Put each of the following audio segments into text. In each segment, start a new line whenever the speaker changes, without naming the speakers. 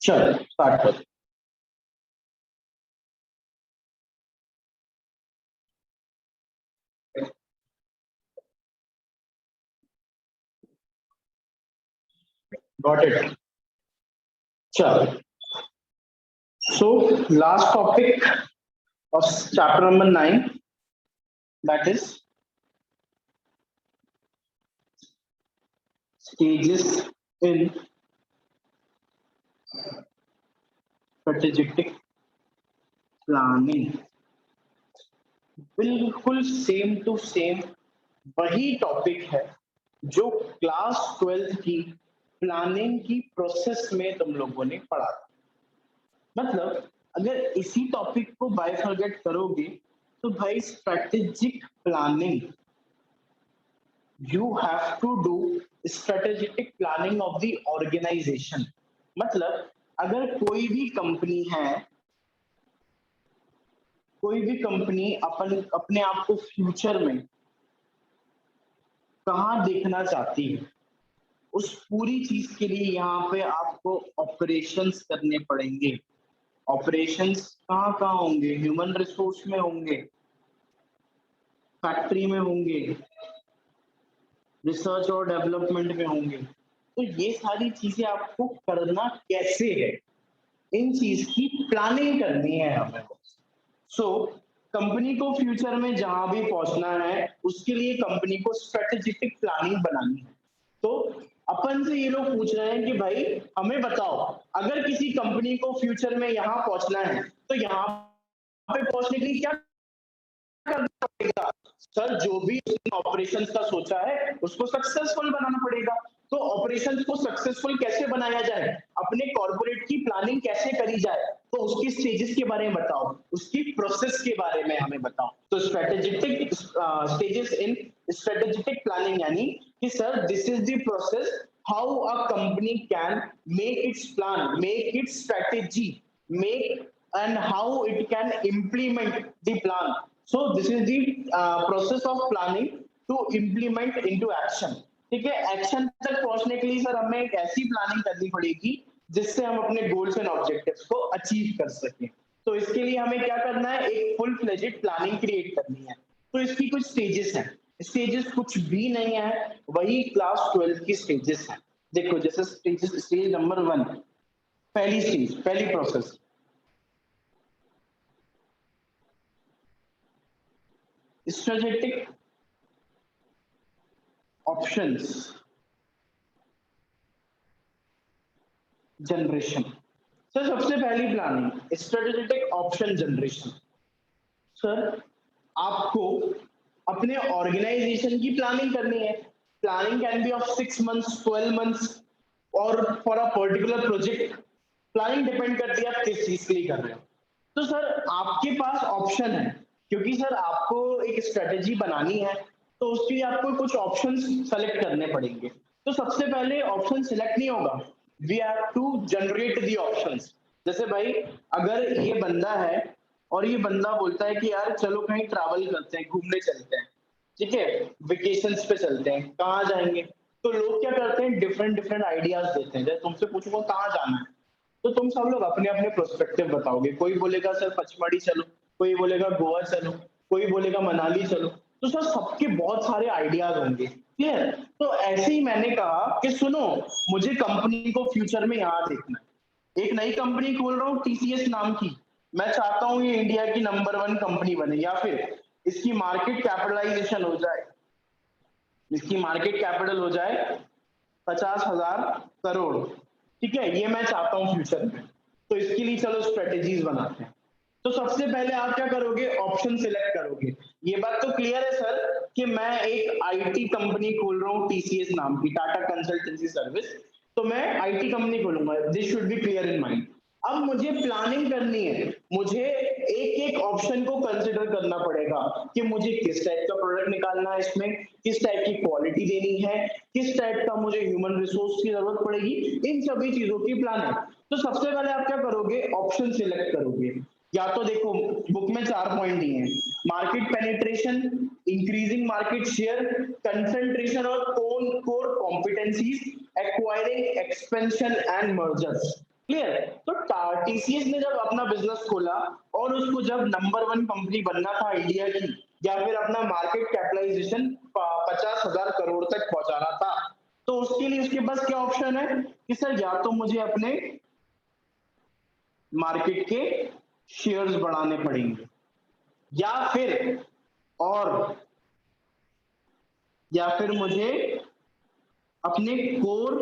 चलो स्टार्ट कर। Got it. चलो, so last topic of chapter number 9, that is stages in strategic planning। बिल्कुल same to same वही topic है जो क्लास 12 की प्लानिंग की प्रोसेस में तुम लोगों ने पढ़ा था। मतलब अगर इसी टॉपिक को बाइफरगेट करोगे तो भाई strategic planning, you have to do strategic planning of the organisation. मतलब अगर कोई भी कंपनी है, कोई भी कंपनी अपने आप को फ्यूचर में कहाँ देखना चाहती है, उस पूरी चीज के लिए यहाँ पे आपको ऑपरेशंस करने पड़ेंगे। ऑपरेशंस कहाँ कहाँ होंगे? ह्यूमन रिसोर्स में होंगे, फैक्ट्री में होंगे, रिसर्च और डेवलपमेंट में होंगे। तो ये सारी चीजें आपको करना कैसे है, इन चीज की प्लानिंग करनी है हमें। सो कंपनी को फ्यूचर में जहां भी पहुंचना है उसके लिए कंपनी को स्ट्रेटेजिक प्लानिंग बनानी है। तो अपन से ये लोग पूछ रहे हैं कि भाई हमें बताओ, अगर किसी कंपनी को फ्यूचर में यहाँ पहुंचना है तो यहाँ पे पहुंचने के लिए क्या करना पड़ेगा? सर जो भी ऑपरेशंस का सोचा है उसको सक्सेसफुल बनाना पड़ेगा। तो ऑपरेशंस को सक्सेसफुल कैसे बनाया जाए, अपने कॉर्पोरेट की प्लानिंग कैसे करी जाए, तो उसकी स्टेजेस के बारे में बताओ, उसकी प्रोसेस के बारे में हमें बताओ। तो strategic stages in strategic planning यानी कि sir this is the process how a company can make it's plan, make it's strategy, make and how it can implement the plan. So this is the process of planning to implement into action। ठीक है, action तक पहुंचने के लिए sir हमें एक ऐसी planning करनी पड़ेगी जिससे हम अपने गोल्स एंड ऑब्जेक्टिव्स को अचीव कर सकें। तो इसके लिए हमें क्या करना है, एक फुल फ्लेजेड प्लानिंग क्रिएट करनी है। तो इसकी कुछ स्टेजेस हैं। स्टेजेस कुछ भी नहीं है, वही क्लास 12 की स्टेजेस हैं। देखो जैसे स्टेजेस, स्टेज नंबर 1, पहली स्टेज, पहली process, strategic options generation. Sir सबसे पहली planning strategic option generation. Sir आपको अपने ऑर्गेनाइजेशन की प्लानिंग करनी है। Planning can be of 6 months, 12 months और for a particular project. Planning depend करती है आप किस चीज के लिए कर रहे हो। तो सर आपके पास ऑप्शन है, क्योंकि सर आपको एक स्ट्रेटेजी बनानी है तो उसके लिए आपको कुछ ऑप्शंस सेलेक्ट करने पड़ेंगे। तो सबसे पहले ऑप्शन सिलेक्ट नहीं होगा, we have to generate the options. जैसे भाई अगर ये बंदा है और ये बंदा बोलता है कि यार चलो कहीं ट्रैवल करते हैं, घूमने चलते हैं, ठीक है, वेकेशंस पे चलते हैं, कहाँ जाएंगे? तो लोग क्या करते हैं, डिफरेंट डिफरेंट आइडियाज देते हैं। जैसे तुमसे पूछूंगा कहाँ जाना है तो तुम सब लोग अपने अपने प्रोस्पेक्टिव बताओगे। कोई बोलेगा सर पचमढ़ी चलो, कोई बोलेगा गोवा चलो, कोई बोलेगा मनाली चलो। तो सर सबके बहुत सारे आइडियाज होंगे, क्लियर? तो ऐसे ही मैंने कहा कि सुनो, मुझे कंपनी को फ्यूचर में यहाँ देखना है, एक नई कंपनी खोल रहा हूँ टीसीएस नाम की। मैं चाहता हूँ ये इंडिया की नंबर 1 कंपनी बने, या फिर इसकी मार्केट कैपिटलाइजेशन हो जाए, इसकी मार्केट कैपिटल हो जाए 50,000 करोड़। ठीक है, ये मैं चाहता हूं फ्यूचर में। तो इसके लिए चलो स्ट्रेटेजीज बनाते हैं। तो सबसे पहले आप क्या करोगे, ऑप्शन सिलेक्ट करोगे। ये बात तो क्लियर है सर कि मैं एक आईटी कंपनी खोल रहा हूँ टीसीएस नाम की, टाटा कंसल्टेंसी सर्विस। तो मैं आईटी कंपनी खोलूंगा, this should be clear in mind. अब मुझे प्लानिंग करनी है, मुझे एक एक ऑप्शन को कंसिडर करना पड़ेगा कि मुझे किस टाइप का प्रोडक्ट निकालना है, इसमें किस टाइप की क्वालिटी देनी है, किस टाइप का मुझे ह्यूमन रिसोर्स की जरूरत पड़ेगी, इन सभी चीजों की प्लानिंग। तो सबसे पहले आप क्या करोगे, ऑप्शन सिलेक्ट करोगे। या तो देखो बुक में 4 पॉइंट दिए हैं, market penetration, increasing market share, concentration और core competencies acquiring, expansion and mergers. Clear? तो टीसीएस ने जब अपना बिजनेस खोला और उसको जब नंबर 1 कंपनी बनना था इंडिया की, या फिर अपना मार्केट कैपिटलाइजेशन 50,000 करोड़ तक पहुंचाना था, तो उसके लिए उसके पास क्या ऑप्शन है कि सर या तो मुझे अपने मार्केट के शेयर्स बढ़ाने पड़ेंगे, या फिर और या फिर मुझे अपने कोर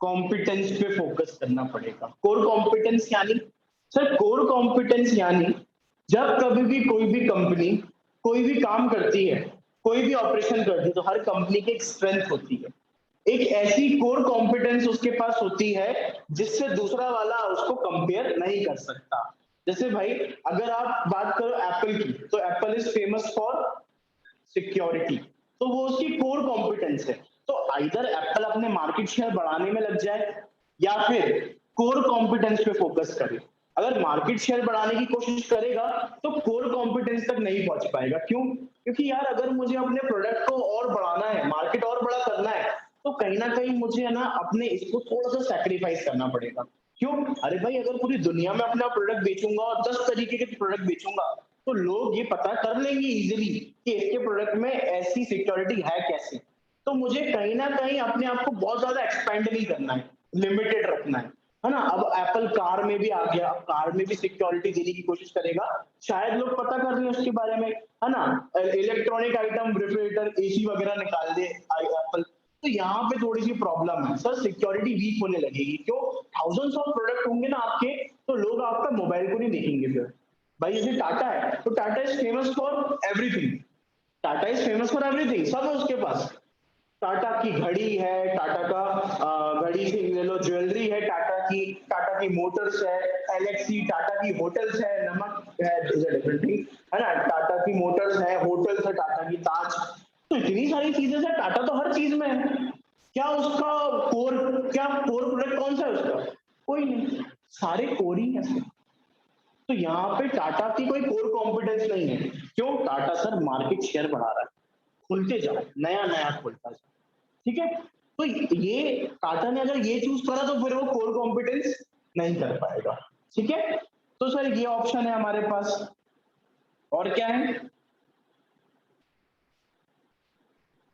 कॉम्पिटेंस पे फोकस करना पड़ेगा। कोर कॉम्पिटेंस यानी सर, कोर कॉम्पिटेंस यानी जब कभी भी कोई भी कंपनी कोई भी काम करती है, कोई भी ऑपरेशन करती है, तो हर कंपनी की एक स्ट्रेंथ होती है, एक ऐसी कोर कॉम्पिटेंस उसके पास होती है जिससे दूसरा वाला उसको कंपेयर नहीं कर सकता। जैसे भाई अगर आप बात करो एप्पल की, तो Apple is famous for security, तो वो उसकी कोर कॉम्पिटेंस है। तो आइदर एप्पल अपने मार्केट शेयर बढ़ाने में लग जाए या फिर कोर कॉम्पिटेंस पे फोकस करे। अगर मार्केट शेयर बढ़ाने की कोशिश करेगा तो कोर कॉम्पिटेंस तक नहीं पहुंच पाएगा। क्यों? क्योंकि यार अगर मुझे अपने प्रोडक्ट को और बढ़ाना है, मार्केट और बड़ा करना है, तो कहीं ना कहीं मुझे है ना अपने इसको थोड़ा सा सैक्रिफाइस करना पड़ेगा। क्यों? अरे भाई अगर पूरी दुनिया में अपना प्रोडक्ट बेचूंगा और 10 तरीके के प्रोडक्ट बेचूंगा, तो लोग ये पता कर लेंगे इजीली कि इसके प्रोडक्ट में ऐसी सिक्योरिटी है कैसे। तो मुझे कहीं ना कहीं अपने आप को बहुत ज्यादा एक्सपेंड नहीं करना है, लिमिटेड रखना है ना। अब एप्पल कार में भी आ गया, अब कार में भी सिक्योरिटी देने की कोशिश करेगा, शायद लोग पता कर लें उसके बारे में, है ना। इलेक्ट्रॉनिक आइटम, रेफ्रिजरेटर, एसी वगैरह निकाल दे एप्पल, तो यहाँ पे थोड़ी सी प्रॉब्लम है सर, सिक्योरिटी वीक होने लगेगी। क्यों? थाउजेंड्स ऑफ प्रोडक्ट होंगे ना आपके, तो लोग आपका मोबाइल को नहीं देखेंगे फिर। भाई जैसे टाटा है, तो Tata is famous for everything, Tata is famous for everything, सब है उसके पास। टाटा की घड़ी है, टाटा का घड़ी से ले लो, ज्वेलरी है टाटा की मोटर्स है, एलएक्सी, टाटा की होटल्स है, नमक है, डिफरेंट थिंग, है ना। टाटा की मोटर्स है, होटल्स है, टाटा की ताज, तो इतनी सारी चीजें हैं, टाटा तो हर चीज में है। क्या उसका कोर, क्या कोर प्रोडक्ट कौन सा है उसका? कोई नहीं, सारे कोर ही है। तो यहाँ पे टाटा की कोई कोर कॉम्पिटेंस नहीं है। क्यों? टाटा सर मार्केट शेयर बढ़ा रहा है, खुलते जाओ, नया नया खुलता जाओ, ठीक है। तो ये टाटा ने अगर ये चूज करा तो फिर वो कोर कॉम्पिटेंस नहीं कर पाएगा, ठीक है। तो सर ये ऑप्शन है हमारे पास, और क्या है?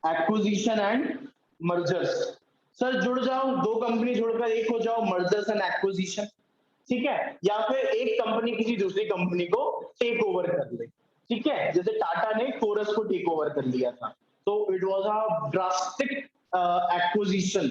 Acquisition and mergers. सर जुड़ जाओ, दो कंपनी जुड़कर एक हो जाओ, मर्जर्स एंड एक्विजिशन, ठीक है। या फिर एक कंपनी किसी दूसरी कंपनी को टेक ओवर कर ले, ठीक है। जैसे टाटा ने कोरस को टेक ओवर कर लिया था, तो it was a drastic acquisition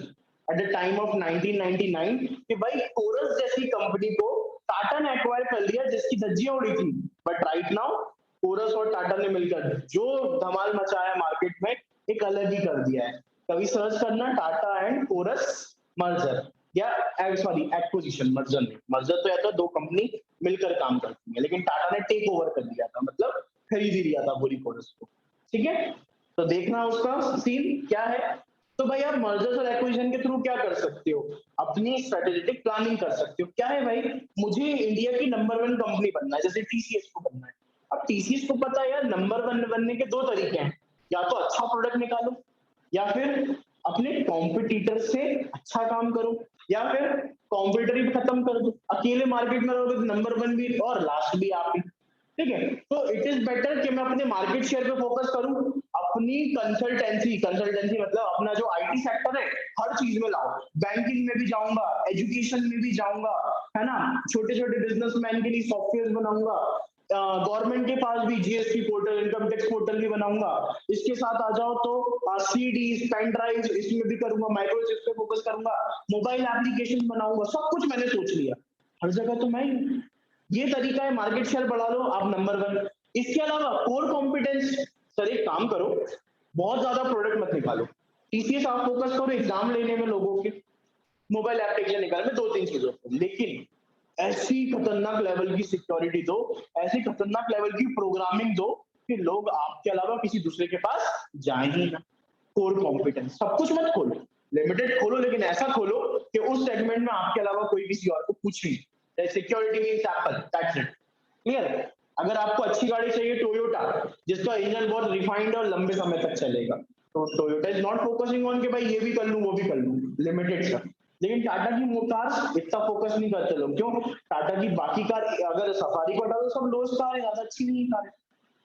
at the time of 1999, कि भाई कोरस जैसी कंपनी को टाटा ने एक्वायर कर लिया जिसकी धज्जियां उड़ी थी। बट राइट नाउ कोरस और टाटा ने मिलकर जो धमाल मचाया मार्केट में, एक अलग ही कर दिया है। कभी सर्च करना टाटा एंड कोरस मर्जर, या सॉरी एक्विजिशन, मर्जर नहीं, मर्जर तो या तो दो कंपनी मिलकर काम करती है, लेकिन टाटा ने टेक ओवर कर लिया था, मतलब खरीद ही लिया था पूरी कोरस को, ठीक है। तो देखना उसका सीन क्या है। तो भाई आप मर्जर्स और एक्विजिशन के थ्रू क्या कर सकते हो? अपनी स्ट्रेटेजिक प्लानिंग कर सकते हो। क्या है भाई, मुझे इंडिया की नंबर 1 कंपनी बनना है, जैसे टीसीएस को बनना है। अब टीसीएस को पता है यार नंबर 1 बनने के दो तरीके हैं, या तो अच्छा प्रोडक्ट निकालो, या फिर अपने कॉम्पिटिटर से अच्छा काम करो, या फिर कॉम्पिटिटर ही खत्म कर दो। अकेले मार्केट में रहोगे तो नंबर 1 भी और लास्ट भी आप ही, ठीक है। तो इट इज बेटर कि मैं अपने मार्केट शेयर पे फोकस करूं, अपनी कंसल्टेंसी, कंसल्टेंसी मतलब अपना जो आईटी सेक्टर है, हर चीज में लाओ, बैंकिंग में भी जाऊंगा, एजुकेशन में भी जाऊंगा, है ना। छोटे छोटे बिजनेसमैन के लिए सॉफ्टवेयर बनाऊंगा, गवर्नमेंट के पास भी GST portal, income tax portal भी बनाऊंगा। इसके साथ आ जाओ तो सीडीज, पेन ड्राइव, इसमें भी करूंगा, माइक्रोचिप्स पे फोकस करूंगा, मोबाइल एप्लीकेशन बनाऊंगा, सब कुछ मैंने सोच लिया, हर जगह तो मैं ही हूं। ये तरीका है, मार्केट शेयर बढ़ा लो आप नंबर 1। इसके अलावा कोर कॉम्पिटेंस, सर एक काम करो, बहुत ज्यादा प्रोडक्ट मत निकालो, टीसीएस आप फोकस करो एग्जाम लेने में लोगों के, मोबाइल एप्लीकेशन निकालने में, 2-3 चीजों पर, लेकिन ऐसी खतरनाक लेवल की सिक्योरिटी दो, ऐसी खतरनाक लेवल की प्रोग्रामिंग दो कि लोग आपके अलावा किसी दूसरे के पास जाए ही ना। कोर कॉम्पिटेंस, सब कुछ मत खोलो, लिमिटेड खोलो, लेकिन ऐसा खोलो कि उस सेगमेंट में आपके अलावा कोई किसी और को पूछे। Security means Apple, that's it, clear. अगर आपको अच्छी गाड़ी चाहिए टोयोटा, जिसका इंजन बहुत रिफाइंड और लंबे समय तक चलेगा, तो Toyota is not focusing on कि भाई ये भी कर लूं वो भी कर लूं, लिमिटेड सा। लेकिन टाटा की मोटार्स इतना फोकस नहीं करते लोग, क्यों? टाटा की बाकी कार, अगर सफारी को हटा दो, सब लोस्ट कार है, ज्यादा अच्छी नहीं कार है,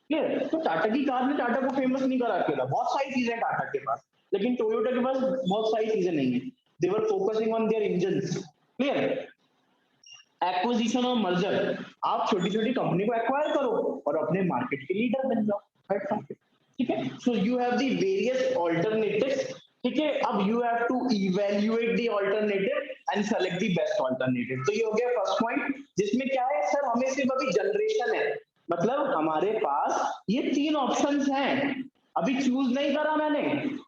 क्लियर? तो टाटा की कार ने टाटा को फेमस नहीं करा अकेला, बहुत सारी चीजें टाटा के पास, लेकिन टोयोटा के पास बहुत सारी चीजें नहीं है। They were focusing on their engines, clear? Acquisition और मर्जर, आप छोटी छोटी कंपनी को एक्वायर करो और अपने मार्केट के लीडर बन जाओ, राइट? ठीक है, so you have the various alternatives, ठीक है? अब you have to evaluate the alternative and select the best alternative. तो ये हो गया फर्स्ट पॉइंट, जिसमें क्या है सर, हमें सिर्फ अभी जनरेशन है, मतलब हमारे पास ये 3 ऑप्शंस हैं, अभी चूज नहीं करा मैंने।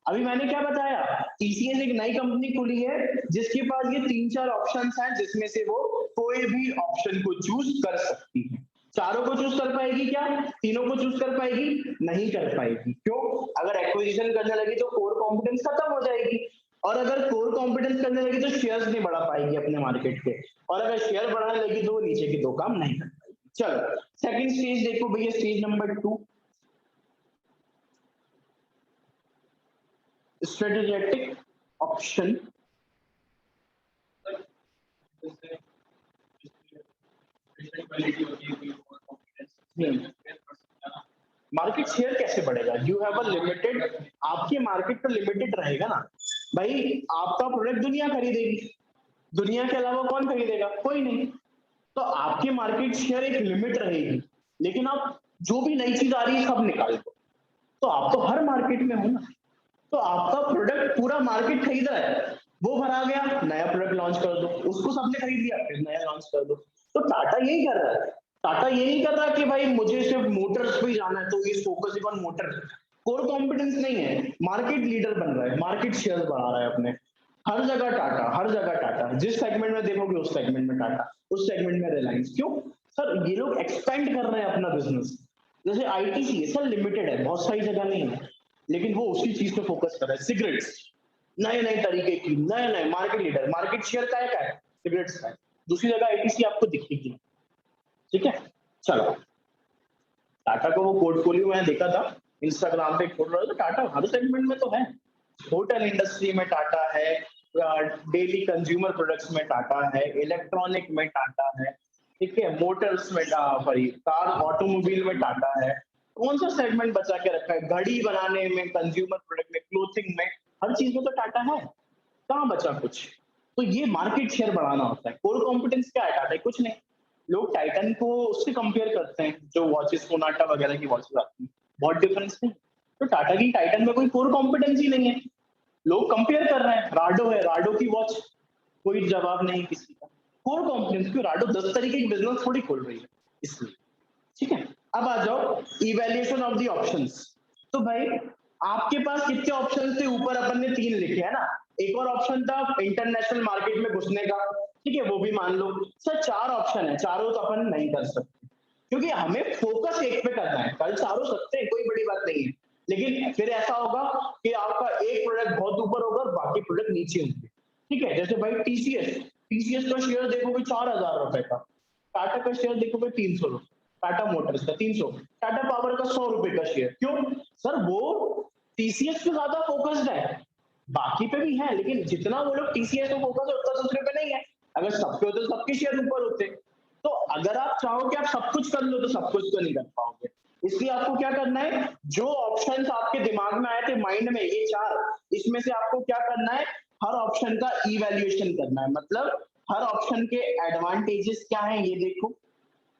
अभी मैंने क्या बताया, टीसीएस एक नई कंपनी खुली है जिसके पास ये 3-4 ऑप्शंस हैं, जिसमें से वो कोई भी ऑप्शन को चूज कर सकती है। चारों को चूज कर पाएगी क्या? तीनों को चूज कर पाएगी? नहीं कर पाएगी। क्यों? अगर एक्विजिशन करने लगी तो कोर कॉम्पिटेंस खत्म हो जाएगी, और अगर कोर कॉम्पिटेंस करने लगी तो शेयर्स नहीं बढ़ा पाएगी अपने मार्केट के, और अगर शेयर बढ़ाने लगी तो वो नीचे के 2 काम नहीं कर पाएगी। चलो सेकंड स्टेज देखो भैया, stage number 2, strategic option. Market share कैसे बढ़ेगा? यू हैव अ लिमिटेड, आपके मार्केट तो लिमिटेड रहेगा ना भाई, आपका प्रोडक्ट दुनिया खरीदेगी, दुनिया के अलावा कौन खरीदेगा? कोई नहीं। तो आपकी मार्केट शेयर एक लिमिट रहेगी, लेकिन आप जो भी नई चीज आ रही है सब निकाल दो, तो आप तो हर मार्केट में हो ना, तो आपका प्रोडक्ट पूरा मार्केट खरीद रहा है, वो भरा गया, नया प्रोडक्ट लॉन्च कर दो, उसको सबने खरीद लिया, फिर नया लॉन्च कर दो। तो टाटा यही कर रहा है, टाटा ये नहीं कर रहा कि भाई मुझे सिर्फ मोटर्स पे ही जाना है तो ये focus on motor, core competence नहीं है, मार्केट लीडर बन रहा है, मार्केट शेयर बढ़ा रहा है अपने, हर जगह टाटा, हर जगह टाटा, जिस सेगमेंट में देखोगे उस सेगमेंट में टाटा, उस सेगमेंट में रिलायंस। क्यों सर? ये लोग एक्सपेंड कर रहे हैं अपना बिजनेस। जैसे आईटीसी सर लिमिटेड है, बहुत सारी जगह नहीं है, लेकिन वो उसी चीज पे फोकस कर रहा है, सिगरेट्स, नए नए तरीके की, नए नए, मार्केट लीडर, मार्केट शेयर का है सिगरेट्स का है, दूसरी जगह आईटीसी आपको दिखेगी। ठीक है, चलो टाटा का वो पोर्टफोलियो मैंने देखा था इंस्टाग्राम पे, खोल रहा था, टाटा हर सेगमेंट में तो है, होटल इंडस्ट्री में टाटा है, डेली कंज्यूमर प्रोडक्ट्स में टाटा है, इलेक्ट्रॉनिक में टाटा है, ठीक है, मोटर्स में, सॉरी कार ऑटोमोबाइल में टाटा है, कौन सा सेगमेंट बचा के रखा है? घड़ी बनाने में, कंज्यूमर प्रोडक्ट में, क्लोथिंग में, हर चीज में तो टाटा है, कहाँ बचा कुछ? तो ये मार्केट शेयर बढ़ाना होता है। कोर कॉम्पिटेंस क्या है टाटा? कुछ नहीं, लोग टाइटन को उससे कंपेयर करते हैं, जो वॉचेस सोनाटा वगैरह की वॉचेस आती हैं, बहुत डिफरेंस नहीं। तो टाटा की टाइटन में कोई कोर कॉम्पिटेंस ही नहीं है, लोग कंपेयर कर रहे हैं, राडो है, राडो की वॉच, कोई जवाब नहीं किसी का। कोर कॉम्पिटेंस क्यों? राडो 10 तरीके की बिजनेस थोड़ी खोल रही है, इसलिए। ठीक है, अब आ जाओ इवैल्यूएशन ऑफ द ऑप्शंस। तो भाई आपके पास कितने ऑप्शन थे? ऊपर अपन ने 3 लिखे है ना, एक और ऑप्शन था इंटरनेशनल मार्केट में घुसने का, ठीक है, वो भी मान लो। सर 4 ऑप्शन है, चारों तो अपन नहीं कर सकते, क्योंकि हमें फोकस एक पे करना है, कल चारों सकते हैं, कोई बड़ी बात नहीं है, लेकिन फिर ऐसा होगा कि आपका एक प्रोडक्ट बहुत ऊपर होगा और बाकी प्रोडक्ट नीचे होंगे। ठीक है, जैसे भाई टीसीएस, टीसीएस का शेयर देखोगे 4000 रुपए का, टाटा का शेयर देखोगे 300 रुपए, टाटा मोटर्स का 300, टाटा पावर का 100 रुपए का शेयर। क्यों सर? वो टीसीएस पे ज्यादा फोकस्ड है, बाकी पे भी है, लेकिन जितना वो लोग टीसीएस पे फोकस है उतना दूसरे पे नहीं है। अगर सब पे होते तो सबके शेयर ऊपर होते। तो अगर आप चाहो कि आप सब कुछ कर लो तो सब कुछ तो नहीं कर पाओगे, इसलिए आपको क्या करना है, जो ऑप्शंस आपके दिमाग में आए थे माइंड में, ये 4, इसमें से आपको क्या करना है, हर ऑप्शन का इवैल्यूएशन करना है, मतलब हर ऑप्शन के एडवांटेजेस क्या हैं ये देखो,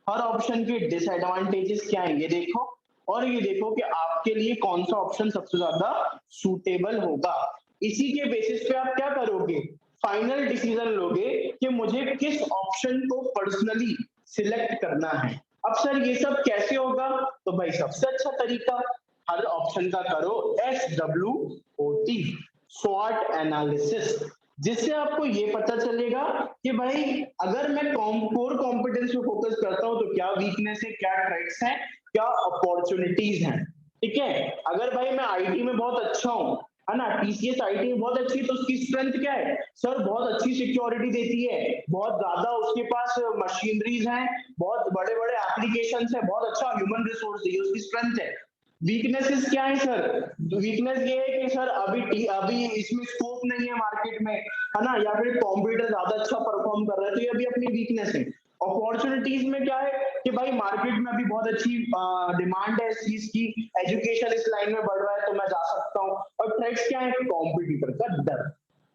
हर ऑप्शन के डिसएडवांटेजेस क्या है ये देखो, और ये देखो कि आपके लिए कौन सा ऑप्शन सबसे ज्यादा सूटेबल होगा। इसी के बेसिस पे आप क्या करोगे, फाइनल डिसीजन लोगे कि मुझे किस ऑप्शन को पर्सनली सिलेक्ट करना है। अब सर ये सब कैसे होगा? तो भाई सबसे अच्छा तरीका, हर ऑप्शन का करो SWOT, स्वॉट एनालिसिस, जिससे आपको ये पता चलेगा कि भाई अगर मैं कोर कॉम्पिटेंस पे फोकस करता हूं तो क्या वीकनेस है, क्या थ्रेट्स हैं, क्या अपॉर्चुनिटीज हैं। ठीक है, अगर भाई मैं आईटी में बहुत अच्छा हूं, है ना, टीसीएस आईटी में बहुत अच्छी है, तो उसकी स्ट्रेंथ क्या है सर? बहुत अच्छी सिक्योरिटी देती है, बहुत ज्यादा उसके पास मशीनरीज हैं, बहुत बड़े बड़े एप्लीकेशंस है, बहुत अच्छा ह्यूमन रिसोर्स है, ये उसकी स्ट्रेंथ है। वीकनेसेस क्या है सर? वीकनेस ये है कि सर अभी इसमें स्कोप नहीं है मार्केट में, है ना, या फिर कॉम्पिटिटर ज्यादा अच्छा परफॉर्म कर रहा है, तो ये अभी अपनी वीकनेस है। अपॉर्चुनिटीज में क्या है कि भाई मार्केट में अभी बहुत अच्छी डिमांड है इस चीज की, एजुकेशन इस लाइन में बढ़ रहा है तो मैं जा सकता हूँ। और थ्रेट्स क्या है? कॉम्पिटिटर का डर।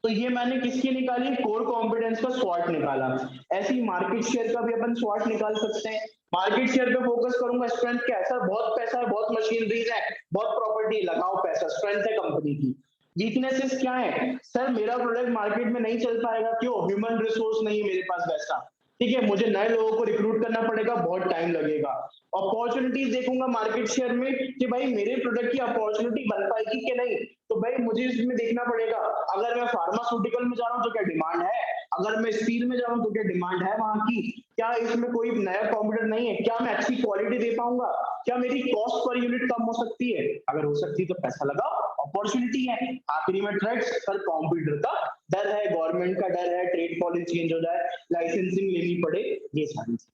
तो ये मैंने किसकी निकाली? कोर कॉम्पिटेंस का स्वॉट निकाला। ऐसे ही मार्केट शेयर का भी अपन स्वॉट निकाल सकते हैं। मार्केट शेयर पे फोकस करूंगा, स्ट्रेंथ क्या है? सर बहुत पैसा है, बहुत मशीनरीज है, बहुत प्रॉपर्टी, लगाओ पैसा, स्ट्रेंथ है कंपनी की। वीकनेसेस क्या है? सर मेरा प्रोडक्ट मार्केट में नहीं चल पाएगा, क्यों? ह्यूमन रिसोर्स नहीं है मेरे पास वैसा, ठीक है, मुझे नए लोगों को रिक्रूट करना पड़ेगा, बहुत टाइम लगेगा। अपॉर्चुनिटीज देखूंगा मार्केट शेयर में कि भाई मेरे प्रोडक्ट की अपॉर्चुनिटी बन पाएगी कि नहीं, तो भाई मुझे इसमें देखना पड़ेगा, अगर मैं फार्मास्यूटिकल में जा रहा हूँ तो क्या डिमांड है, अगर मैं स्टील में जा रहा हूँ तो क्या डिमांड है वहां की, क्या इसमें कोई नया कॉम्पिटिटर नहीं है, क्या मैं अच्छी क्वालिटी दे पाऊंगा, क्या मेरी कॉस्ट पर यूनिट कम हो सकती है, अगर हो सकती है तो पैसा लगाओ, अपॉर्चुनिटी है। आखिरी में थ्रेट्स, सर कॉम्पिटिटर का डर है, गवर्नमेंट का डर है, ट्रेड पॉलिसी चेंज हो जाए, लाइसेंसिंग लेनी पड़े, ये सारी चीज।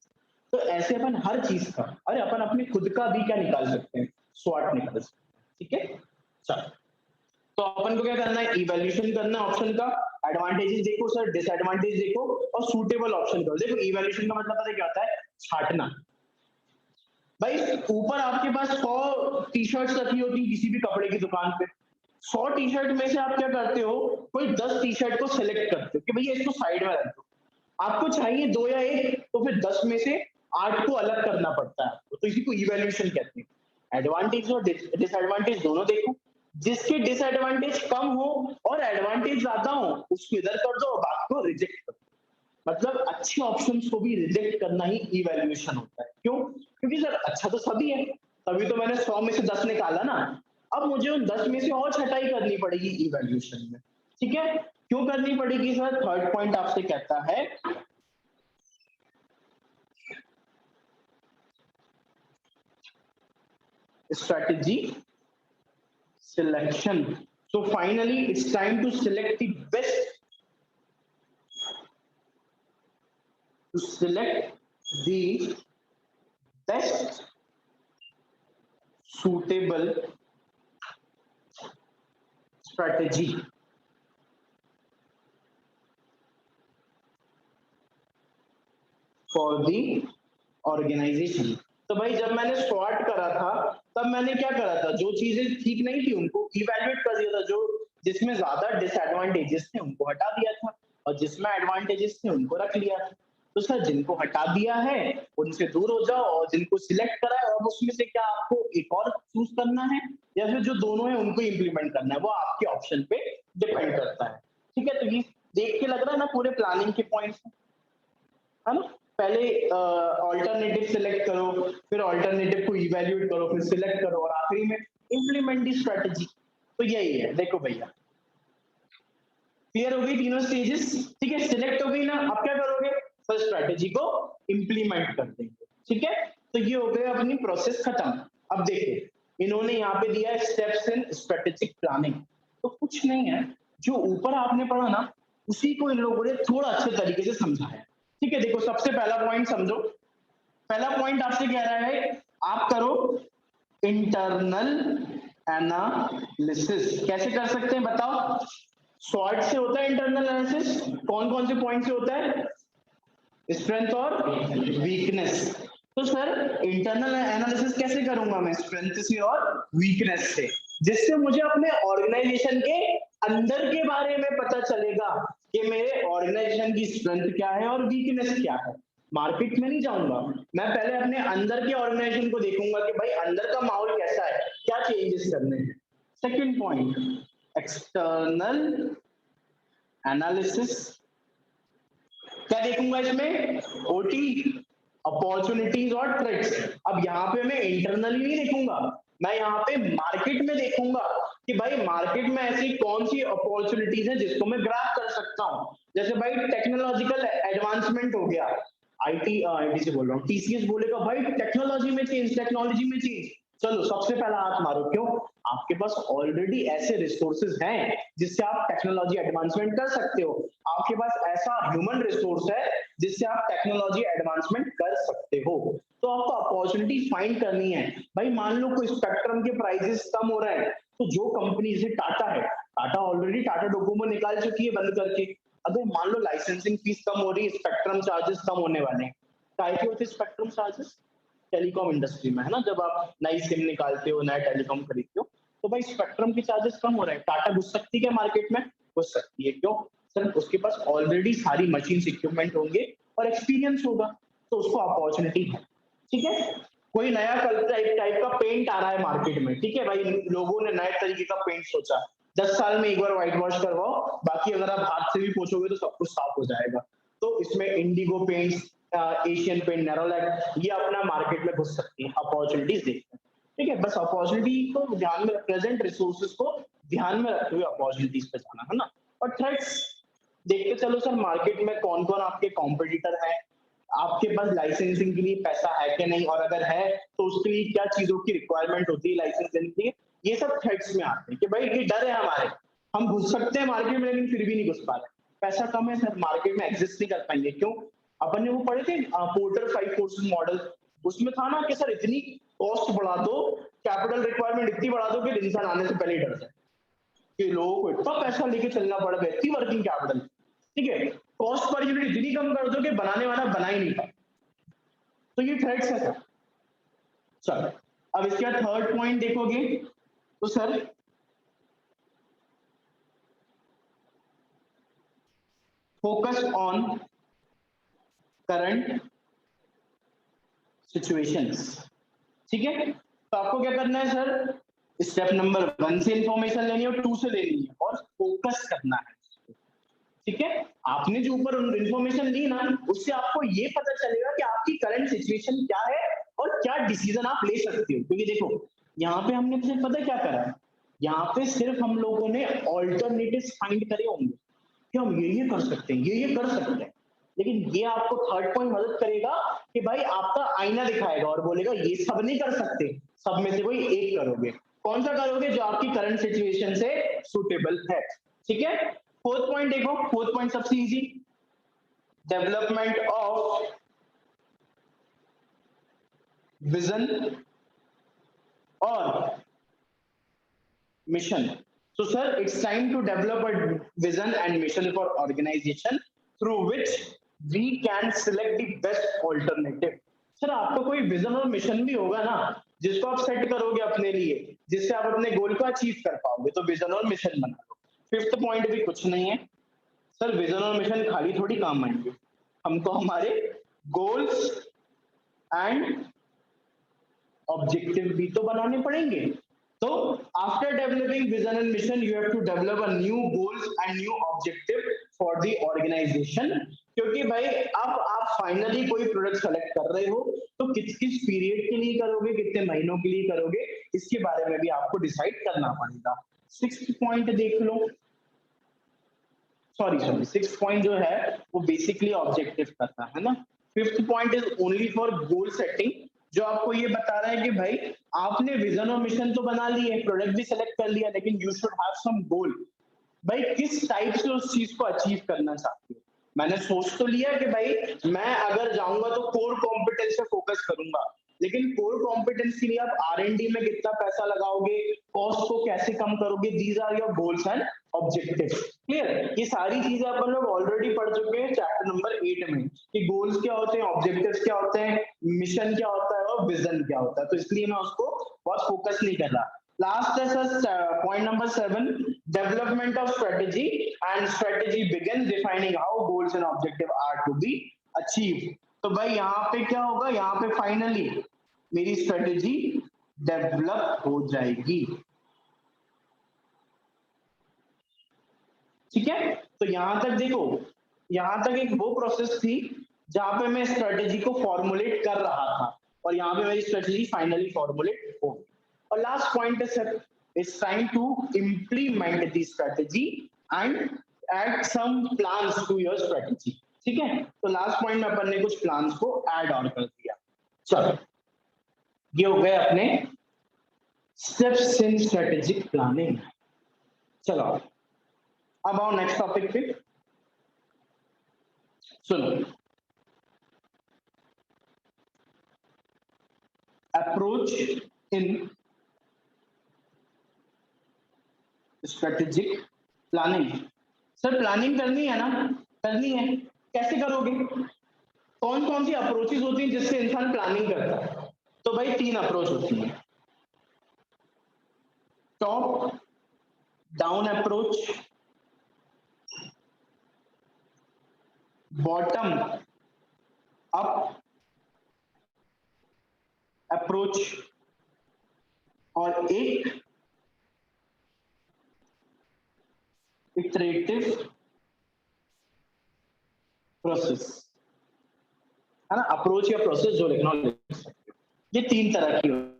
तो ऐसे अपन हर चीज का, अरे अपन अपने खुद का भी क्या निकाल सकते हैं? स्वॉट निकाल सकते हैं, ठीक है। चलो, तो अपन को क्या करना है? इवैल्यूएशन करना है ऑप्शन का। एडवांटेजेस देखो सर, डिसएडवांटेज देखो, और सूटेबल ऑप्शन करो। देखो इवैल्यूएशन का मतलब पता है क्या होता है? छाटना। भाई ऊपर आपके पास 100 टी शर्ट्स रखी होती किसी भी कपड़े की दुकान पे, 100 टी शर्ट में से आप क्या करते हो? कोई 10 टी शर्ट को सिलेक्ट करते हो कि भैया इसको साइड में रख दो। आपको चाहिए 2 या 1, तो फिर 10 में से 8 को अलग करना पड़ता है आपको, तो इसी को इवैल्यूएशन कहते हैं। एडवांटेज और डिसएडवांटेज दोनों देखो, जिसके डिसएडवांटेज कम हो और एडवांटेज ज्यादा हो उसको इधर कर दो और बाकी को रिजेक्ट कर दो। मतलब अच्छे ऑप्शंस को भी रिजेक्ट करना ही इवैल्यूएशन होता है। क्यों? क्योंकि सर अच्छा तो सभी है, तभी तो मैंने 100 में से 10 निकाला ना, अब मुझे उन 10 में से और छटाई करनी पड़ेगी इवैल्यूएशन में, ठीक है। क्यों करनी पड़ेगी सर? थर्ड पॉइंट आपसे कहता है strategy selection. So finally it's time to select the best, to select the best suitable strategy for the organization. तो भाई जब मैंने स्वॉट करा था तब मैंने क्या करा था? जो चीजें ठीक नहीं थी उनको इवैल्यूएट कर दिया था, जो जिसमें ज्यादा डिसएडवांटेजेस थे उनको हटा दिया था, और जिसमें एडवांटेजेस थे उनको रख लिया था। तो सर जिनको हटा दिया है उनसे दूर हो जाओ, और जिनको सिलेक्ट करा है अब उसमें से क्या आपको एक और चूज करना है, या फिर जो दोनों है उनको इंप्लीमेंट करना है, वो आपके ऑप्शन पे डिपेंड करता है, ठीक है। तो ये देख के लग रहा है ना पूरे प्लानिंग के पॉइंट्स, है ना। पहले ऑल्टरनेटिव सिलेक्ट करो, फिर ऑल्टरनेटिव को इवैल्यूएट करो, फिर सिलेक्ट करो, और आखिरी में इंप्लीमेंट दी स्ट्रेटजी। तो यही है, देखो भैया क्लियर हो गई तीनों स्टेजेस, ठीक है। सिलेक्ट हो गई ना, अब क्या करोगे? फर्स्ट स्ट्रेटजी को इंप्लीमेंट कर देंगे, ठीक है। तो ये हो गई अपनी प्रोसेस खत्म। अब देखो इन्होंने यहाँ पे दिया है स्टेप्स इन स्ट्रेटेजिक प्लानिंग, तो कुछ नहीं है, जो ऊपर आपने पढ़ा ना उसी को इन लोगों ने थोड़ा अच्छे तरीके से समझाया, ठीक है। देखो सबसे पहला पॉइंट समझो, पहला पॉइंट आपसे कह रहा है आप करो इंटरनल एनालिसिस। कैसे कर सकते हैं बताओ? स्वॉट से होता है इंटरनल एनालिसिस, कौन कौन से पॉइंट से होता है? स्ट्रेंथ और वीकनेस। तो सर इंटरनल एनालिसिस कैसे करूंगा मैं? स्ट्रेंथ से और वीकनेस से, जिससे मुझे अपने ऑर्गेनाइजेशन के अंदर के बारे में पता चलेगा कि मेरे ऑर्गेनाइजेशन की स्ट्रेंथ क्या है और वीकनेस क्या है। मार्केट में नहीं जाऊंगा, मैं पहले अपने अंदर के ऑर्गेनाइजेशन को देखूंगा कि भाई अंदर का माहौल कैसा है, क्या चेंजेस करने हैं। Second point, external analysis. क्या देखूंगा इसमें? ओटी, अपॉर्चुनिटीज और थ्रेट्स। अब यहाँ पे मैं इंटरनली नहीं देखूंगा, मैं यहाँ पे मार्केट में देखूंगा कि भाई मार्केट में ऐसी कौन सी अपॉर्चुनिटीज है जिसको मैं ग्रैब कर सकता हूँ। जैसे भाई टेक्नोलॉजिकल एडवांसमेंट हो गया, आईटी से बोल रहा हूँ, टीसीएस बोलेगा भाई टेक्नोलॉजी में चेंज, टेक्नोलॉजी में चेंज, चलो सबसे पहला हाथ मारो, क्यों? आपके पास ऑलरेडी ऐसे रिसोर्सेज हैं जिससे आप टेक्नोलॉजी एडवांसमेंट कर सकते हो। आपके पास ऐसा ह्यूमन रिसोर्स है जिससे आप टेक्नोलॉजी एडवांसमेंट कर सकते हो। तो आपको अपॉर्चुनिटी फाइंड करनी है। भाई मान लो कोई स्पेक्ट्रम के प्राइसेस कम हो रहे हैं, तो जो कंपनी जैसे टाटा है, टाटा ऑलरेडी टाटा डोकोमो निकाल चुकी है बंद करके। अगर मान लो लाइसेंसिंग फीस कम हो रही है, स्पेक्ट्रम चार्जेस कम होने वाले हैं, काय के होते स्पेक्ट्रम चार्जेस? टेलीकॉम इंडस्ट्री में है ना, जब आप नई सिम निकालते हो, नया टेलीकॉम खरीदते हो, तो भाई स्पेक्ट्रम के चार्जेस कम हो रहे हैं, टाटा घुस सकती है मार्केट में? घुस सकती है। क्यों? सर उसके पास ऑलरेडी सारी मशीन इक्विपमेंट होंगे और एक्सपीरियंस होगा, तो उसको अपॉर्चुनिटी है। ठीक है, कोई नया टाइप का पेंट आ रहा है मार्केट में, ठीक है भाई, लोगों ने नए तरीके का पेंट सोचा, 10 साल में एक बार व्हाइट वॉश करवाओ, बाकी अगर आप हाथ से भी पोछोगे तो सब कुछ साफ हो जाएगा। तो इसमें Indigo Paints, Asian Paint, Nerolac, ये अपना मार्केट में घुस सकती है, अपॉर्चुनिटीज देखते हैं। ठीक है, बस अपॉर्चुनिटी को ध्यान में, प्रेजेंट रिसोर्सेज को ध्यान में रखते हुए अपॉर्चुनिटीज पे जाना है ना। और थ्रेट्स देखते चलो सर, मार्केट में कौन कौन आपके कॉम्पिटिटर है, आपके पास लाइसेंसिंग के लिए पैसा है कि नहीं, और अगर है तो उसके लिए क्या चीजों की रिक्वायरमेंट होती है लाइसेंस देने के लिए, ये सब थ्रेट्स में आते हैं कि भाई ये डर है हमारे, हम घुस सकते हैं मार्केट में लेकिन फिर भी नहीं घुस पा रहे, पैसा कम है सर, मार्केट में एग्जिस्ट नहीं कर पाएंगे। क्यों? अपन ने वो पढ़े थे पोर्टर 5 फोर्सेस मॉडल, उसमें था ना कि सर इतनी कॉस्ट बढ़ा दो, कैपिटल रिक्वायरमेंट इतनी बढ़ा दो कि इंसान आने से पहले ही डर जाए, कि लोगों को इतना पैसा लेके चलना पड़ेगा, इतनी वर्किंग कैपिटल, ठीक है, कॉस्ट पर यूनिट इतनी कम कर दो कि बनाने वाला बना ही नहीं पाए। तो ये थ्रेड्स है सर। चलो अब इसके बाद थर्ड पॉइंट देखोगे तो sir focus on current situations. ठीक है, तो आपको क्या करना है सर, स्टेप नंबर 1 से इंफॉर्मेशन लेनी है और 2 से लेनी है और फोकस करना है। ठीक है, आपने जो ऊपर इंफॉर्मेशन ली ना, उससे आपको ये पता चलेगा कि आपकी करंट सिचुएशन क्या है और क्या डिसीजन आप ले सकते हो। क्योंकि देखो यहाँ पे हमने सिर्फ पता क्या करा है, यहाँ पे सिर्फ हम लोगों ने ऑल्टरनेटिव फाइंड करे होंगे कि हम ये कर सकते हैं, ये कर सकते हैं, लेकिन ये आपको थर्ड पॉइंट मदद करेगा कि भाई आपका आईना दिखाएगा और बोलेगा ये सब नहीं कर सकते, सब में से कोई एक करोगे। कौन सा करोगे? जो आपकी करंट सिचुएशन से सुटेबल है। ठीक है, फोर्थ पॉइंट देखो, फोर्थ पॉइंट सबसे इजी, डेवलपमेंट ऑफ विजन और mission. So sir, it's time to develop a vision and mission for organization through which we can select the best alternative. Sir आपका कोई vision और mission भी होगा ना, जिसको आप सेट करोगे अपने लिए, जिससे आप अपने गोल को अचीव कर पाओगे, तो विजन और मिशन बना लो। फिफ्थ पॉइंट भी कुछ नहीं है सर, विजन और मिशन खाली थोड़ी काम आएंगे, हमको हमारे गोल्स एंड ऑब्जेक्टिव भी तो बनाने पड़ेंगे। तो after developing vision and mission you have to develop a new goals and new objective for the organisation. क्योंकि भाई अब आप फाइनली कोई प्रोडक्ट सेलेक्ट कर रहे हो तो किस किस पीरियड के लिए करोगे, कितने महीनों के लिए करोगे, इसके बारे में भी आपको डिसाइड करना पड़ेगा। सिक्स्थ पॉइंट देख लो, सॉरी सिक्स्थ पॉइंट जो है वो बेसिकली ऑब्जेक्टिव करता है ना। Fifth point is only for goal setting, जो आपको ये बता रहा है कि भाई आपने विजन और मिशन तो बना लिए, प्रोडक्ट भी सेलेक्ट कर लिया, लेकिन यू शुड हैव सम गोल। भाई किस टाइप से उस चीज को अचीव करना चाहते हो? मैंने सोच तो लिया कि भाई मैं अगर जाऊंगा तो कोर कॉम्पिटेंस पे फोकस करूंगा, लेकिन कोर कॉम्पिटेंस के लिए आप R&D में कितना पैसा लगाओगे, कॉस्ट को कैसे कम करोगे, these are your goals and objectives. Clear? ये सारी चीजें अपन लोग ऑलरेडी पढ़ चुके हैं चैप्टर नंबर 8 में कि गोल्स क्या होते हैं, ऑब्जेक्टिव्स क्या होते हैं, मिशन क्या होता है और विजन क्या होता है। तो इसलिए मैं उसको बहुत फोकस नहीं कर रहा। लास्ट है sir point number 7, development of strategy, and strategy begins defining how goals and objective are to be achieved. तो भाई यहाँ पे क्या होगा, यहाँ पे फाइनली मेरी स्ट्रेटेजी डेवलप हो जाएगी। ठीक है, तो यहां तक देखो, यहां तक एक वो प्रोसेस थी जहां पे मैं स्ट्रेटेजी को फॉर्मुलेट कर रहा था और यहाँ पे मेरी स्ट्रेटेजी फाइनली फॉर्मुलेट हो गई। और लास्ट पॉइंट है sir, it's time to implement the strategy and add some plans to your strategy. ठीक है, तो लास्ट पॉइंट में अपन ने कुछ प्लान्स को ऐड ऑन कर दिया। चलो ये हो गए अपने स्टेप्स इन स्ट्रेटेजिक प्लानिंग। चलो अब आओ नेक्स्ट टॉपिक पे। सुनो, approach in strategic planning. Sir planning करनी है ना, करनी है, कैसे करोगे? कौन कौन सी अप्रोचेस होती हैं जिससे इंसान प्लानिंग करता है? तो भाई 3 अप्रोच होती है, top down approach, bottom up approach और एक इटरेटिव प्रोसेस, है ना। अप्रोच या प्रोसेस जो लिखना लिख सकते हो, ये 3 तरह की होती है।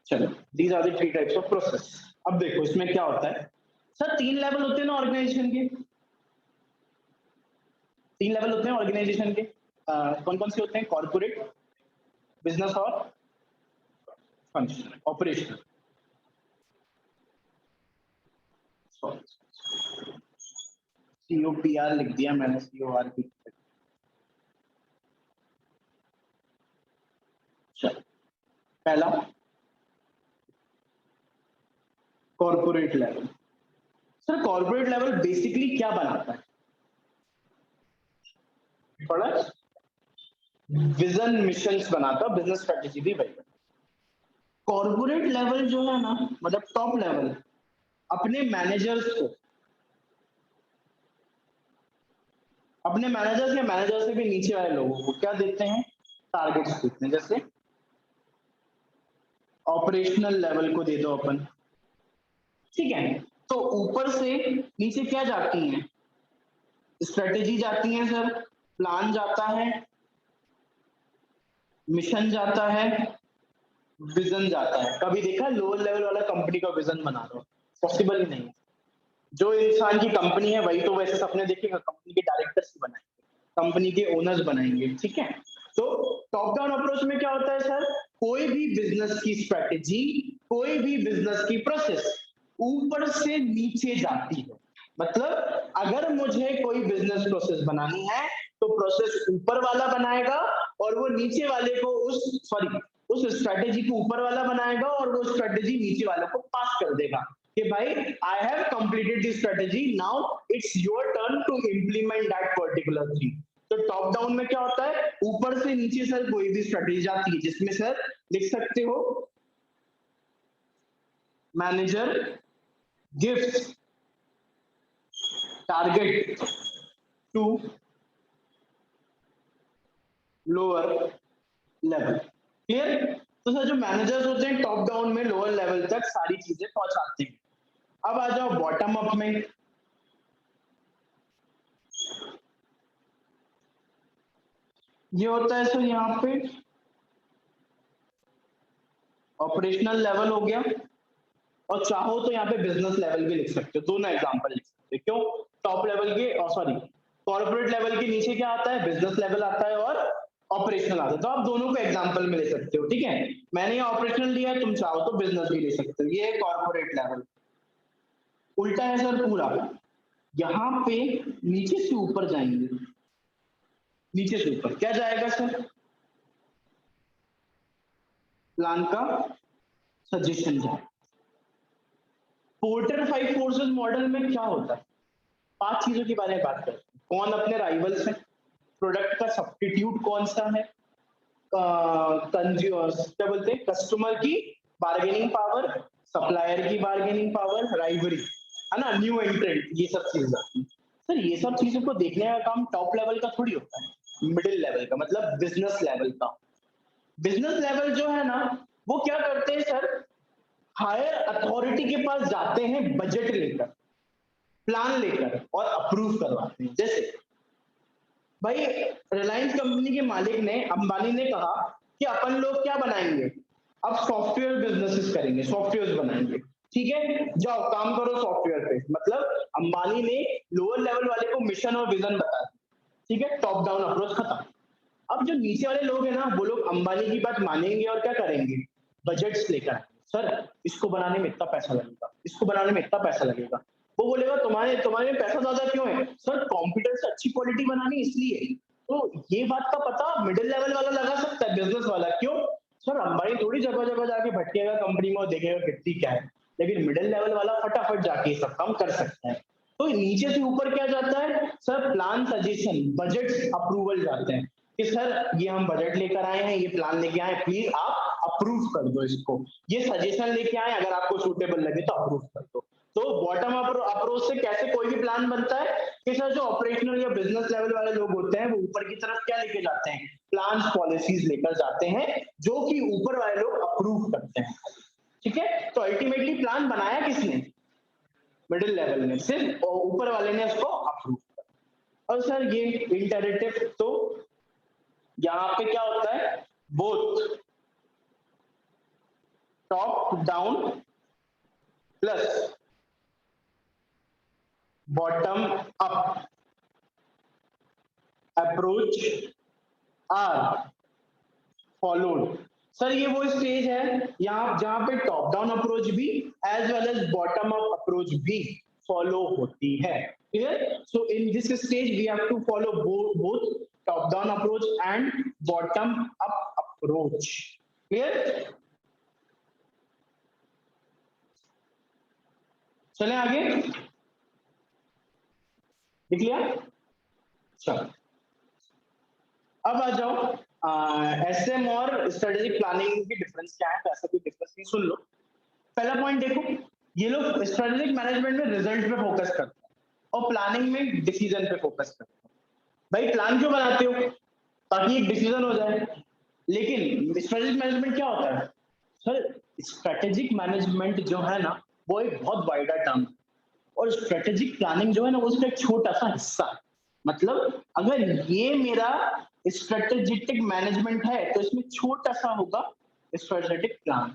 चलो, these are the 3 types of process. अब देखो इसमें क्या होता है सर, 3 लेवल होते हैं ना ऑर्गेनाइजेशन के, 3 लेवल होते हैं ऑर्गेनाइजेशन के। कौन कौन से होते हैं? कॉर्पोरेट, बिजनेस और फंक्शनल, ऑपरेशनल। COPR लिख दिया मैंने, COR की। चलो, पहला corporate level. Sir corporate level basically क्या बनाता है? थोड़ा विजन मिशंस बनाता, बिजनेस स्ट्रेटेजी भी वही। कॉर्पोरेट लेवल जो है ना, मतलब टॉप लेवल, अपने मैनेजर्स को, अपने मैनेजर्स या मैनेजर से भी नीचे वाले लोगों को क्या देते हैं? टारगेट्स देते हैं। जैसे ऑपरेशनल लेवल को दे दो अपन, ठीक है। तो ऊपर से नीचे क्या जाती हैं? स्ट्रेटेजी जाती है सर, प्लान जाता है, मिशन जाता है, विजन जाता है। कभी देखा लोअर लेवल वाला कंपनी का विजन बना रहा हो? पॉसिबल ही नहीं है। जो इंसान की कंपनी है वही तो वैसे सपने देखेगा, कंपनी के डायरेक्टर्स ही बनाएंगे, कंपनी के ओनर्स बनाएंगे, ठीक है। तो टॉप डाउन अप्रोच में क्या होता है सर? कोई भी बिजनेस की स्ट्रेटेजी, कोई भी बिजनेस की प्रोसेस ऊपर से नीचे जाती है। मतलब अगर मुझे कोई बिजनेस प्रोसेस बनानी है तो प्रोसेस ऊपर वाला बनाएगा और वो नीचे वाले को उस स्ट्रेटेजी को ऊपर वाला बनाएगा और वो स्ट्रेटेजी नीचे वालों को पास कर देगा कि भाई I have completed this strategy, now it's your turn to implement that particular thing. तो टॉप डाउन में क्या होता है? ऊपर से नीचे सर कोई भी स्ट्रेटेजी आती है जिसमें सर लिख सकते हो manager gives target to lower level. Clear? तो सर जो मैनेजर्स होते हैं टॉप डाउन में लोअर लेवल तक सारी चीजें पहुंचाते हैं। अब आ जाओ बॉटम अप में। ये होता है सर यहाँ पे ऑपरेशनल लेवल हो गया, और चाहो तो यहाँ पे बिजनेस लेवल भी लिख सकते हो, दोनों एग्जांपल लिख सकते हो। क्यों? टॉप लेवल के सॉरी कॉर्पोरेट लेवल के नीचे क्या आता है? बिजनेस लेवल आता है और ऑपरेशनल आता है। तो आप दोनों को एग्जांपल में ले सकते हो, ठीक है। मैंने ये ऑपरेशनल लिया है, तुम चाहो तो बिजनेस भी ले सकते हो। ये है कॉर्पोरेट लेवल। उल्टा है सर पूरा, यहाँ पे नीचे से ऊपर जाएंगे, नीचे से ऊपर क्या जाएगा सर? प्लान का सजेशन जाएगा। पोर्टर 5 फोर्सेस मॉडल में क्या होता है? 5 चीजों के बारे में बात करते हैं। कौन अपने राइवल्स हैं, प्रोडक्ट का सब्स्टिट्यूट कौन सा है, क्या बोलते हैं, कस्टमर की बार्गेनिंग पावर, सप्लायर की बार्गेनिंग पावर, राइवरी, है ना, न्यू एंट्रेंट, ये सब चीजें आती हैं। सर ये सब चीजों को देखने का काम टॉप लेवल का थोड़ी होता है, मिडिल लेवल का, मतलब बिजनेस लेवल का। बिजनेस लेवल जो है ना, वो क्या करते हैं सर? हायर अथॉरिटी के पास जाते हैं बजट लेकर, प्लान लेकर और अप्रूव करवाते हैं। जैसे भाई रिलायंस कंपनी के मालिक ने, अंबानी ने कहा कि अपन लोग क्या बनाएंगे, अब सॉफ्टवेयर बिजनेसेस करेंगे, सॉफ्टवेयर बनाएंगे। ठीक है, जाओ काम करो सॉफ्टवेयर पे। मतलब अंबानी ने लोअर लेवल वाले को मिशन और विजन बताया, ठीक है, टॉप डाउन अप्रोच खत्म। अब जो नीचे वाले लोग हैं ना, वो लोग अंबानी की बात मानेंगे और क्या करेंगे, बजट्स लेकर आएंगे। सर इसको बनाने में इतना पैसा लगेगा, इसको बनाने में इतना पैसा लगेगा। वो बोलेगा तुम्हारे तुम्हारे में पैसा ज्यादा क्यों है, सर कंप्यूटर से अच्छी क्वालिटी बनानी इसलिए। तो ये बात का पता मिडिल लेवल वाला लगा सकता है, बिजनेस वाला। क्यों, सर अंबानी थोड़ी जगह जगह जाके भटकेगा कंपनी में और देखेगा कितनी क्या है, लेकिन मिडिल लेवल वाला फटाफट जाके ये सब काम कर सकता है। तो नीचे से ऊपर क्या जाता है, sir plan suggestion budget approval जाते हैं कि सर ये हम बजट लेकर आए हैं, ये प्लान लेके आए, प्लीज आप अप्रूव कर दो इसको। ये सजेशन लेके आए, अगर आपको सूटेबल लगे तो अप्रूव कर दो। तो बॉटम अप अप्रोच से कैसे कोई भी प्लान बनता है कि सर जो ऑपरेशनल या बिजनेस लेवल वाले लोग होते हैं वो ऊपर की तरफ क्या लेके जाते हैं, प्लान पॉलिसीज लेकर जाते हैं, जो कि ऊपर वाले लोग अप्रूव करते हैं। ठीक है, तो अल्टीमेटली प्लान बनाया किसने, मिडिल लेवल ने, सिर्फ ऊपर वाले ने उसको अप्रूव किया। और सर ये इंटरेटिव, तो यहाँ पे क्या होता है, both top down plus bottom up approach are followed. Sir ये वो स्टेज है यहाँ जहां पे टॉप डाउन अप्रोच भी as well as bottom up approach भी फॉलो होती है। Clear, so in this stage we have to follow both top down approach and bottom up approach. Clear, चलें आगे, दिख लिया। चलो अब आ जाओ एसएम और स्ट्रेटेजिक प्लानिंग की डिफरेंस क्या है, तो ऐसा कोई डिफरेंस नहीं, सुन लो। पहला पॉइंट देखो, ये लोग स्ट्रेटेजिक मैनेजमेंट में रिजल्ट पे फोकस करते हैं और प्लानिंग में डिसीजन पे फोकस करते हैं। भाई प्लान क्यों बनाते हो, ताकि एक डिसीजन हो जाए। लेकिन स्ट्रेटेजिक मैनेजमेंट क्या होता है, सर स्ट्रेटेजिक मैनेजमेंट जो है ना वो एक बहुत वाइडर टर्म है, और स्ट्रेटेजिक प्लानिंग जो है ना वो उसका एक छोटा सा हिस्सा है। मतलब अगर ये मेरा स्ट्रेटेजिक मैनेजमेंट है तो इसमें छोटा सा होगा स्ट्रेटेजिक प्लान।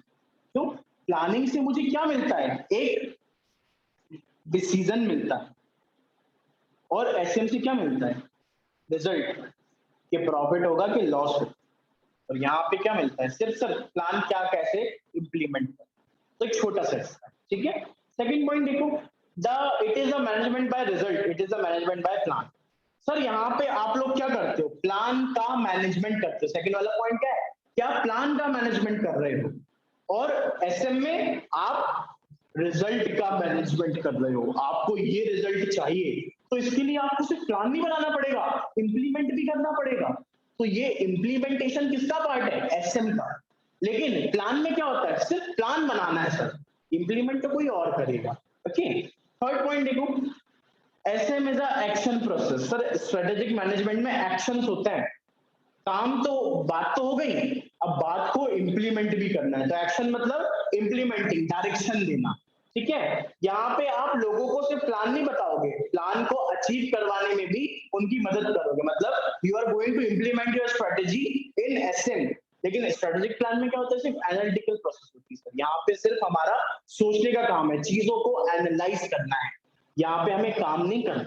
क्यों, प्लानिंग से मुझे क्या मिलता है, एक डिसीजन मिलता है, और एसएम से क्या मिलता है, रिजल्ट, कि प्रॉफिट होगा कि लॉस होगा। और यहाँ पे क्या मिलता है, सिर्फ सर प्लान क्या कैसे इम्प्लीमेंट कर, तो एक छोटा सा हिस्सा है। ठीक है, सेकंड पॉइंट देखो, the it is a management by result, it is a management by plan. Sir यहाँ पे आप लोग क्या करते हो, प्लान का मैनेजमेंट करते हो। सेकंड वाला पॉइंट क्या है, क्या प्लान का मैनेजमेंट कर रहे हो, और एसएम में आप रिजल्ट का मैनेजमेंट कर रहे हो। आपको ये रिजल्ट चाहिए, तो इसके लिए आपको सिर्फ प्लान नहीं बनाना पड़ेगा, इंप्लीमेंट भी करना पड़ेगा। तो ये इंप्लीमेंटेशन किसका पार्ट है, एसएम का। लेकिन प्लान में क्या होता है, सिर्फ प्लान बनाना है सर, इंप्लीमेंट तो कोई और करेगा। ओके, थर्ड पॉइंट देखो, SM is a action process. Sir strategic management में एक्शंस होते हैं, काम तो बात तो हो गई, अब बात को इंप्लीमेंट भी करना है। तो एक्शन मतलब इंप्लीमेंटिंग, डायरेक्शन देना। ठीक है, यहाँ पे आप लोगों को सिर्फ प्लान नहीं बताओगे, प्लान को अचीव करवाने में भी उनकी मदद करोगे। मतलब you are going to implement your strategy in SM. लेकिन स्ट्रेटेजिक प्लान में क्या होता है, सिर्फ एनालिटिकल प्रोसेस होती है सर। यहाँ पे सिर्फ हमारा सोचने का काम है, चीजों को एनालाइज करना है। यहाँ पे हमें काम नहीं करना,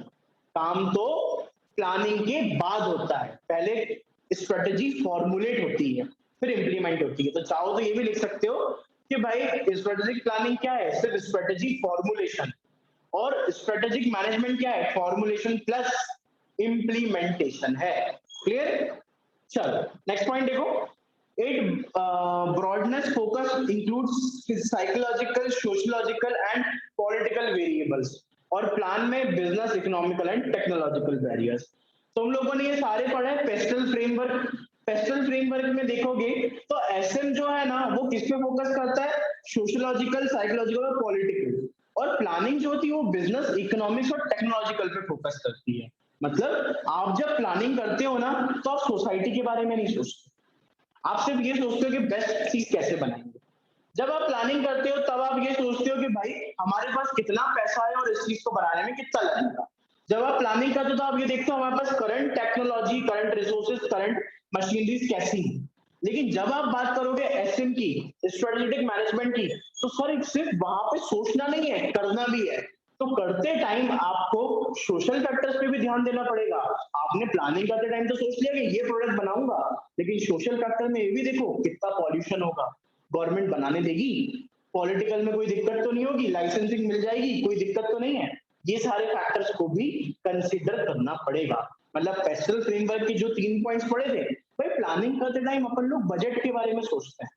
काम तो प्लानिंग के बाद होता है। पहले स्ट्रेटेजी फॉर्मुलेट होती है, फिर इंप्लीमेंट होती है। तो चाहो तो ये भी लिख सकते हो कि भाई स्ट्रेटेजिक प्लानिंग क्या है, सिर्फ स्ट्रेटेजी फॉर्मुलेशन, और स्ट्रेटेजिक मैनेजमेंट क्या है, फॉर्मुलेशन प्लस इंप्लीमेंटेशन है। क्लियर, चलो नेक्स्ट पॉइंट देखो, it broadness focus includes psychological, sociological and political variables, और प्लान में business, economical and technological barriers. तुम लोगों ने ये सारे पढ़े हैं पेस्टल फ्रेमवर्क। पेस्टल फ्रेमवर्क में देखोगे तो एसएम जो है ना वो किस पे फोकस करता है, सोशियोलॉजिकल, साइकोलॉजिकल और पॉलिटिकल। और प्लानिंग जो होती है वो बिजनेस, इकोनॉमिक्स और टेक्नोलॉजिकल पे फोकस करती है। मतलब आप जब प्लानिंग करते हो ना तो आप सोसाइटी के बारे में नहीं सोचते, आप सिर्फ ये सोचते हो कि बेस्ट चीज कैसे बनाएंगे। जब आप प्लानिंग करते हो तब आप ये सोचते हो कि भाई हमारे पास कितना पैसा है और इस चीज को बनाने में कितना लगेगा। जब आप प्लानिंग करते हो तो आप ये देखते हो हमारे पास current technology, current resources, current machineries कैसी है। लेकिन जब आप बात करोगे एसएम की, स्ट्रेटेजिक मैनेजमेंट की, तो सर सिर्फ वहां पे सोचना नहीं है, करना भी है। तो करते टाइम आपको सोशल फैक्टर्स पे भी ध्यान देना पड़ेगा। आपने प्लानिंग करते टाइम तो सोच लिया कि ये प्रोडक्ट बनाऊंगा, लेकिन सोशल फैक्टर में ये भी देखो कितना पॉल्यूशन होगा, गवर्नमेंट बनाने देगी, पॉलिटिकल में कोई दिक्कत तो नहीं होगी, लाइसेंसिंग मिल जाएगी, कोई दिक्कत तो नहीं है। ये सारे फैक्टर्स को भी कंसिडर करना पड़ेगा। मतलब पेस्टल फ्रेमवर्क के जो 3 पॉइंट्स पड़े थे, भाई प्लानिंग करते टाइम अपन लोग बजट के बारे में सोचते हैं,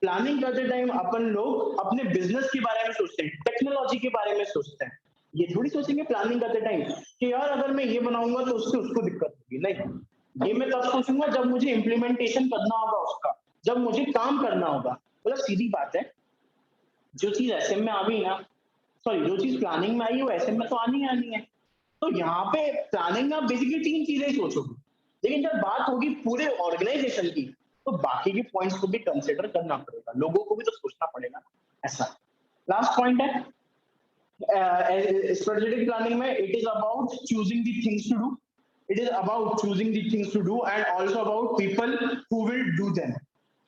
प्लानिंग करते टाइम अपन लोग अपने बिजनेस के बारे में सोचते हैं, टेक्नोलॉजी के बारे में सोचते हैं। ये थोड़ी सोचेंगे प्लानिंग करते टाइम कि यार अगर मैं ये बनाऊंगा तो उससे उसको दिक्कत होगी, नहीं। ये मैं तब सोचूंगा जब मुझे इम्प्लीमेंटेशन करना होगा उसका, जब मुझे काम करना होगा। मतलब सीधी बात है, जो चीज एसएम में आ गई ना, सॉरी जो चीज प्लानिंग में आई वो एसएम में तो आनी ही आनी है। तो यहाँ पे प्लानिंग में आप बेसिकली 3 चीजें ही सोचोगे, लेकिन जब बात होगी पूरे ऑर्गेनाइजेशन की, तो बाकी के पॉइंट्स को भी कंसिडर करना पड़ेगा, लोगों को भी तो सोचना पड़ेगा। ऐसा लास्ट पॉइंट है स्ट्रेटेजिक प्लानिंग में, it is about choosing the things to do, it is about choosing the things to do and also about people who will do them.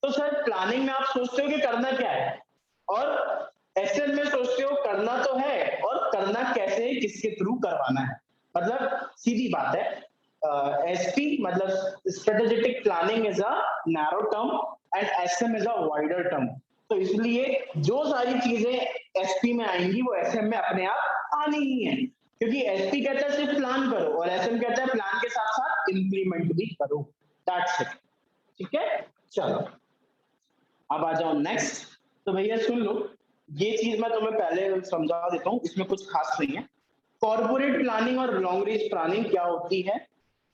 तो सर प्लानिंग में आप सोचते हो कि करना क्या है, और एसएम में सोचते हो करना तो है, और करना कैसे है, किसके थ्रू करवाना है। मतलब सीधी बात है, एसपी मतलब strategic planning is a narrow term and SM is a wider term. तो इसलिए जो सारी चीजें एसपी में आएंगी वो एसएम में अपने आप आनी ही है, क्योंकि एसपी कहता है सिर्फ प्लान करो और एसएम कहता है प्लान के साथ साथ इंप्लीमेंट भी करो। That's it. ठीक है, चलो अब आ जाओ नेक्स्ट। तो भैया सुन लो, ये चीज मैं तुम्हें पहले समझा देता हूँ, इसमें कुछ खास नहीं है। कॉर्पोरेट प्लानिंग और लॉन्ग रेंज प्लानिंग क्या होती है,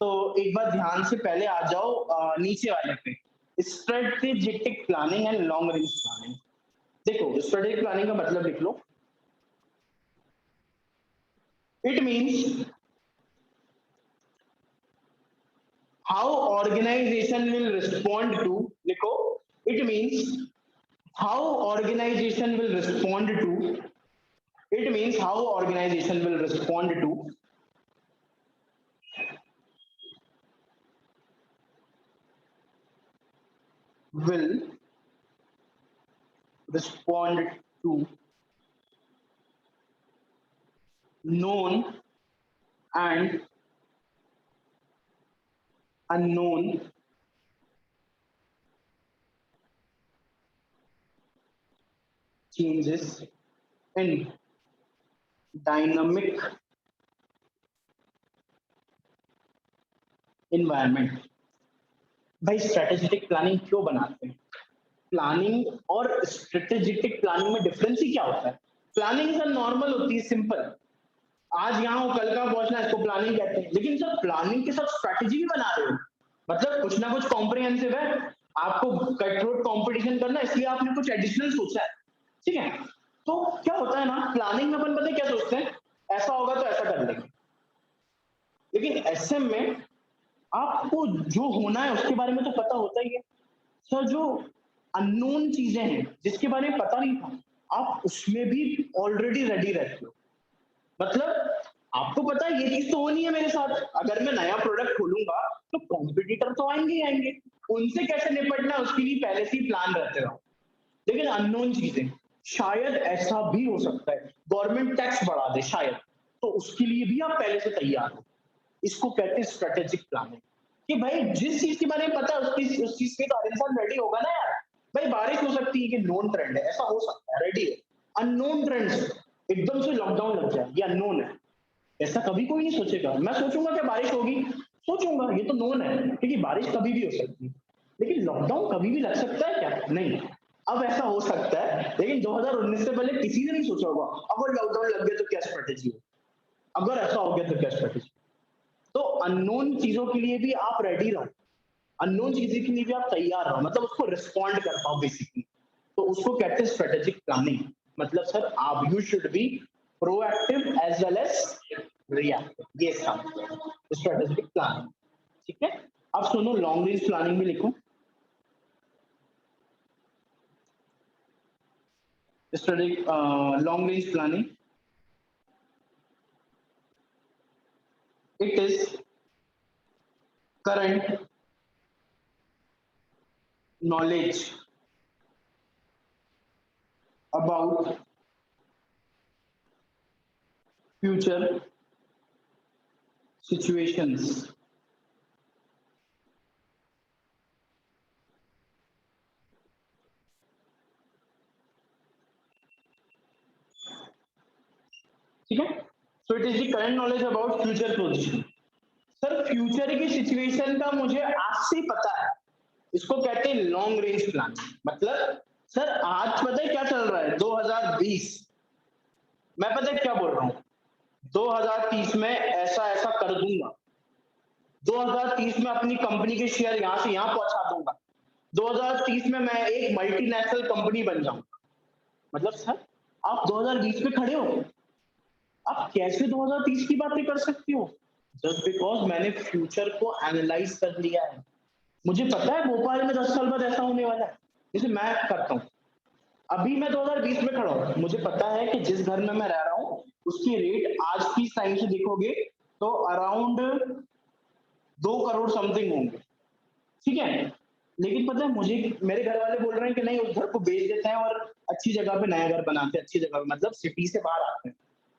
तो एक बार ध्यान से पहले आ जाओ नीचे वाले पे, strategic planning and long range planning. देखो स्ट्रेटेजिक प्लानिंग का मतलब लिख लो, it means how organisation will respond to, लिखो, it means how organization will respond to, it means how organization will respond to will respond to known and unknown changes in dynamic environment। भाई strategic planning क्यों बनाते हैं, planning और strategic planning में difference ही क्या होता है। प्लानिंग सर नॉर्मल होती है, सिंपल, आज यहाँ हो कल का पहुंचना, इसको प्लानिंग कहते हैं। लेकिन सर प्लानिंग के साथ स्ट्रेटेजी भी बना रहे हो, मतलब कुछ ना कुछ कॉम्प्रिहेंसिव है, आपको कट थ्रोट कंपटीशन करना, इसलिए आपने कुछ एडिशनल सोचा है। ठीक है, तो क्या होता है ना, प्लानिंग में अपन पता है क्या सोचते हैं, ऐसा होगा तो ऐसा कर लेंगे। लेकिन एसएम में आपको जो होना है उसके बारे में तो पता होता ही है। सर जो अननोन चीजें हैं जिसके बारे में पता नहीं था, आप उसमें भी ऑलरेडी रेडी रहते हो। मतलब आपको पता है ये चीज तो होनी है मेरे साथ, अगर मैं नया प्रोडक्ट खोलूंगा तो कॉम्पिटिटर तो आएंगे ही आएंगे, उनसे कैसे निपटना है उसके लिए पहले से ही प्लान रहते रहो। लेकिन अननोन चीजें, शायद ऐसा भी हो सकता है गवर्नमेंट टैक्स बढ़ा दे शायद, तो उसके लिए भी आप पहले से तैयार हो। इसको कहते हैं स्ट्रेटेजिक प्लानिंग, कि भाई जिस चीज के बारे में पता है उस चीज के तो हर इंसान रेडी होगा ना यार। भाई बारिश हो सकती है कि नोन ट्रेंड है, ऐसा हो सकता है, रेडी है। अननोन ट्रेंड्स, एकदम से लॉकडाउन लग जाए, ये अननोन है, ऐसा कभी कोई नहीं सोचेगा। मैं सोचूंगा कि बारिश होगी, सोचूंगा ये तो नोन है क्योंकि बारिश कभी भी हो सकती है, लेकिन लॉकडाउन कभी भी लग सकता है क्या, नहीं। अब ऐसा हो सकता है, लेकिन 2019 से पहले किसी ने नहीं सोचा होगा अगर लॉकडाउन लग गया तो क्या स्ट्रेटेजी हो, अगर ऐसा हो गया तो क्या स्ट्रेटेजी। तो अननोन चीजों के लिए भी आप रेडी रहो, अननोन चीजें के लिए भी आप तैयार रहो, मतलब उसको रिस्पॉन्ड कर पाओ बेसिकली। तो उसको कहते हैं स्ट्रेटेजिक प्लानिंग। मतलब सर आप you should be proactive as well as reactive, ये सब स्ट्रेटेजिक प्लानिंग। ठीक है, अब सुनो लॉन्ग रेंज प्लानिंग भी लिखो। Strategic long range planning, it is current knowledge about future situations. ठीक है, so it is the current knowledge about future position. Sir future की सिचुएशन का मुझे आज से पता है, इसको कहते हैं लॉन्ग रेंज प्लान। मतलब सर आज पता है क्या चल रहा है 2020, मैं पता है क्या बोल रहा हूँ 2030 में ऐसा ऐसा कर दूंगा, 2030 में अपनी कंपनी के शेयर यहां से यहां पहुंचा दूंगा, 2030 में मैं एक मल्टीनेशनल कंपनी बन जाऊंगा। मतलब सर आप 2020 में खड़े हो, आप कैसे 2030 की बातें कर सकते हो? जस्ट बिकॉज मैंने फ्यूचर को एनालाइज कर लिया है। मुझे पता है भोपाल में 10 साल बाद ऐसा होने वाला है, जैसे मैं करता हूँ। अभी मैं 2020 में खड़ा हूँ, मुझे पता है कि जिस घर में मैं रह रहा हूँ उसकी रेट आज की टाइम से देखोगे तो अराउंड 2 करोड़ समथिंग होंगे, ठीक है। लेकिन पता है मुझे मेरे घर वाले बोल रहे हैं कि नहीं उस घर को बेच देते हैं और अच्छी जगह पे नया घर बनाते हैं, अच्छी जगह पे मतलब सिटी से बाहर आते हैं,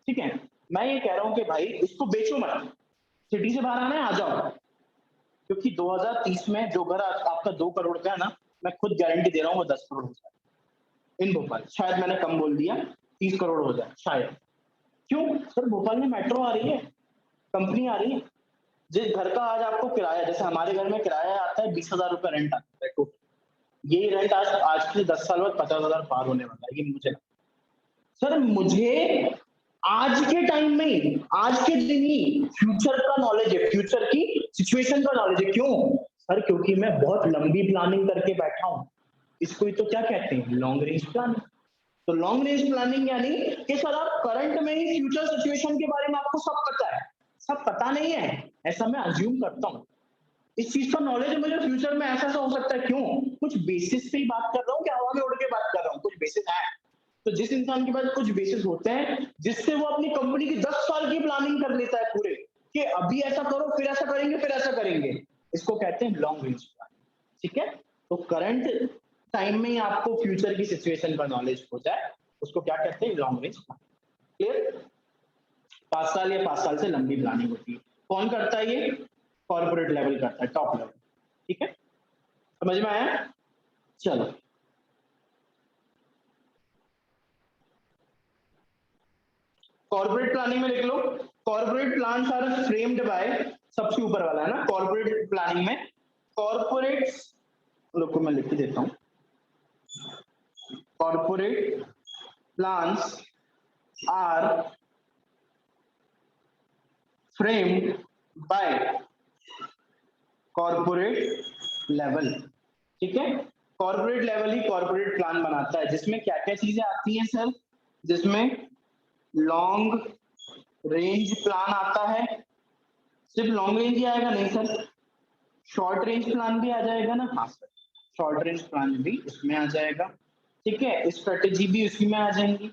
ठीक है। मैं ये कह रहा हूँ कि भाई इसको बेचो मत, सिटी से बाहर आना है आ जाओ, क्योंकि 2030 में जो घर आपका 2 करोड़ का है ना, मैं खुद गारंटी दे रहा हूँ वो 10 करोड़ हो जाए इन भोपाल। शायद मैंने कम बोल दिया, 30 करोड़ हो जाए शायद। क्यों सर? भोपाल में मेट्रो आ रही है, कंपनी आ रही है। जिस घर का आज आपको किराया, जैसे हमारे घर में किराया आता है 20,000 रुपए रेंट आता है टोटल, ये रेंट आज से 10 साल बाद 50,000 पार होने वाला है, ये मुझे सर मुझे आज के टाइम में आज के दिन ही फ्यूचर का नॉलेज है, फ्यूचर की सिचुएशन का नॉलेज है। क्यों सर? क्योंकि मैं बहुत लंबी प्लानिंग करके बैठा हूं, इसको ही तो क्या कहते हैं लॉन्ग रेंज प्लानिंग। तो लॉन्ग रेंज प्लानिंग यानी कि सर आप करंट में ही फ्यूचर सिचुएशन के बारे में आपको सब पता है, सब पता नहीं है ऐसा मैं अज्यूम करता हूँ। इस चीज का नॉलेज मुझे फ्यूचर में ऐसा हो सकता है। क्यों? कुछ बेसिस से ही बात कर रहा हूँ कि हवा में उड़ के बात कर रहा हूँ, कुछ बेसिस है। तो जिस इंसान के पास कुछ बेसिस होते हैं जिससे वो अपनी कंपनी की 10 साल की प्लानिंग कर लेता है पूरे, कि अभी ऐसा करो फिर ऐसा करेंगे फिर ऐसा करेंगे, इसको कहते हैं लॉन्ग रेंज प्लान। ठीक है, तो करंट टाइम में ही आपको फ्यूचर की सिचुएशन का नॉलेज हो जाए उसको क्या कहते हैं लॉन्ग रेंज प्लान। क्लियर? 5 साल या 5 साल से लंबी प्लानिंग होती है। कौन करता है ये? कॉर्पोरेट लेवल करता है, टॉप लेवल। ठीक है, समझ में आया? चलो कॉर्पोरेट प्लानिंग में लिख लो, corporate plans are framed by, सबसे ऊपर वाला है ना कॉर्पोरेट प्लानिंग में, कॉर्पोरेट, रुको मैं लिख के देता हूं, corporate plans are framed by corporate level. ठीक है, कॉर्पोरेट लेवल ही कॉर्पोरेट प्लान बनाता है, जिसमें क्या क्या चीजें आती हैं सर? जिसमें लॉन्ग रेंज प्लान आता है, सिर्फ लॉन्ग रेंज ही आएगा नहीं सर, शॉर्ट रेंज प्लान भी आ जाएगा ना। हाँ सर, शॉर्ट रेंज प्लान भी इसमें आ जाएगा। ठीक है, स्ट्रेटेजी भी उसी में आ जाएंगी,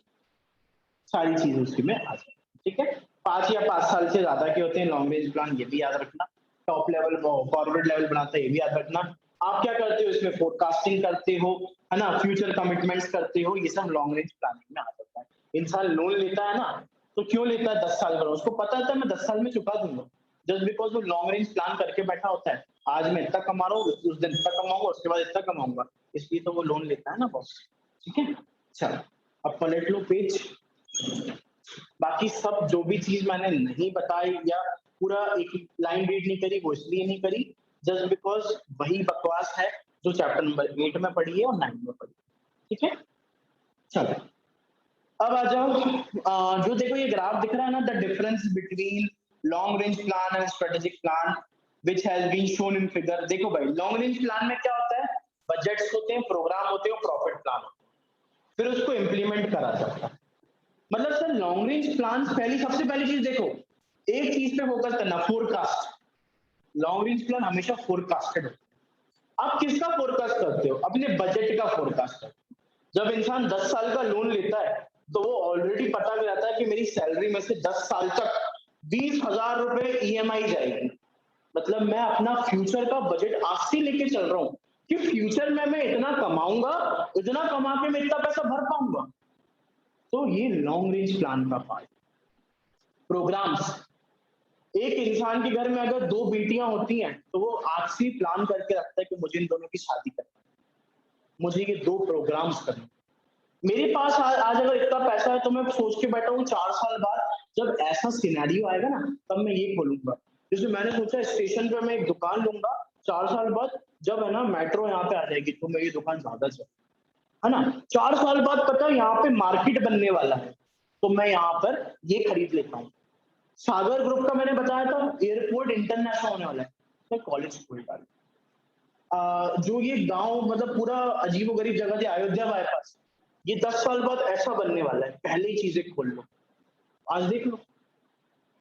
सारी चीजें उसी में आ जाएंगी। ठीक है, 5 या 5 साल से ज्यादा के होते हैं लॉन्ग रेंज प्लान, ये भी याद रखना। टॉप लेवल कॉर्पोरेट लेवल बनाता है, ये भी याद रखना। आप क्या करते हो इसमें? फोरकास्टिंग करते हो, है ना, फ्यूचर कमिटमेंट्स करते हो, ये सब लॉन्ग रेंज प्लानिंग में आ जाता है। इंसान लोन लेता है ना, तो क्यों लेता है? 10 साल का, उसको पता था मैं 10 साल में चुका दूंगा, जस्ट बिकॉज वो लॉन्ग रेंज प्लान करके बैठा होता है। आज मैं इतना कमा रहा हूँ, उस दिन इतना कमाऊंगा, उसके बाद इतना कमाऊंगा, इसलिए तो वो लोन लेता है ना बॉस। ठीक है, चलो अब पलट लो पेज। बाकी सब जो भी चीज मैंने नहीं बताई या पूरा एक लाइन रीड नहीं करी, वो इसलिए नहीं करी जस्ट बिकॉज वही बकवास है जो चैप्टर नंबर 8 में पढ़ी है और 9 में पढ़ी। ठीक है, चलो अब आ जाओ। जो देखो ये ग्राफ दिख रहा है ना, the difference between long range plan and strategic plan which has been shown in figure. देखो भाई लॉन्ग रेंज प्लान में क्या होता है? बजट्स होते हैं, प्रोग्राम होते हैं, प्रॉफिट प्लान होते हैं, फिर उसको इम्प्लीमेंट करा जाता है। मतलब सर लॉन्ग रेंज प्लान पहली सबसे पहली चीज देखो, एक चीज पे फोकस करना, फोरकास्ट। लॉन्ग रेंज प्लान हमेशा फोरकास्टेड होता है। आप किसका फोरकास्ट करते हो? अपने बजट का फोरकास्ट करते हो। जब इंसान 10 साल का लोन लेता है तो वो ऑलरेडी पता रहता है कि मेरी सैलरी में से 10 साल तक 20,000 रुपए ईएमआई जाएगी। मतलब मैं अपना फ्यूचर का बजट आज से लेके चल रहा हूँ कि फ्यूचर में मैं इतना कमाऊंगा, इतना कमा के मैं इतना पैसा भर पाऊंगा। तो ये लॉन्ग रेंज प्लान का पार्ट। प्रोग्राम्स, एक इंसान के घर में अगर दो बेटियां होती हैं तो वो आज से प्लान करके रखता है कि मुझे इन दोनों की शादी करनी है, मुझे ये दो प्रोग्राम्स करने। मेरे पास आज अगर इतना पैसा है तो मैं सोच के बैठा हूँ 4 साल बाद जब ऐसा सिनेरियो आएगा ना तब मैं ये खोलूंगा। जैसे मैंने सोचा स्टेशन पे मैं एक दुकान लूंगा, 4 साल बाद जब है ना मेट्रो यहाँ पे आ जाएगी तो मैं ये दुकान ज्यादा चल, है ना, 4 साल बाद पता है यहाँ पे मार्केट बनने वाला है तो मैं यहाँ पर ये खरीद लेता हूँ। सागर ग्रुप का मैंने बताया था एयरपोर्ट इंटरनेशनल होने वाला है, मैं कॉलेज खोल डालूं। जो ये गांव मतलब पूरा अजीबोगरीब जगह थी अयोध्या बाईपास, ये 10 साल बाद ऐसा बनने वाला है, पहले ही चीजें खोल लो। आज देख लो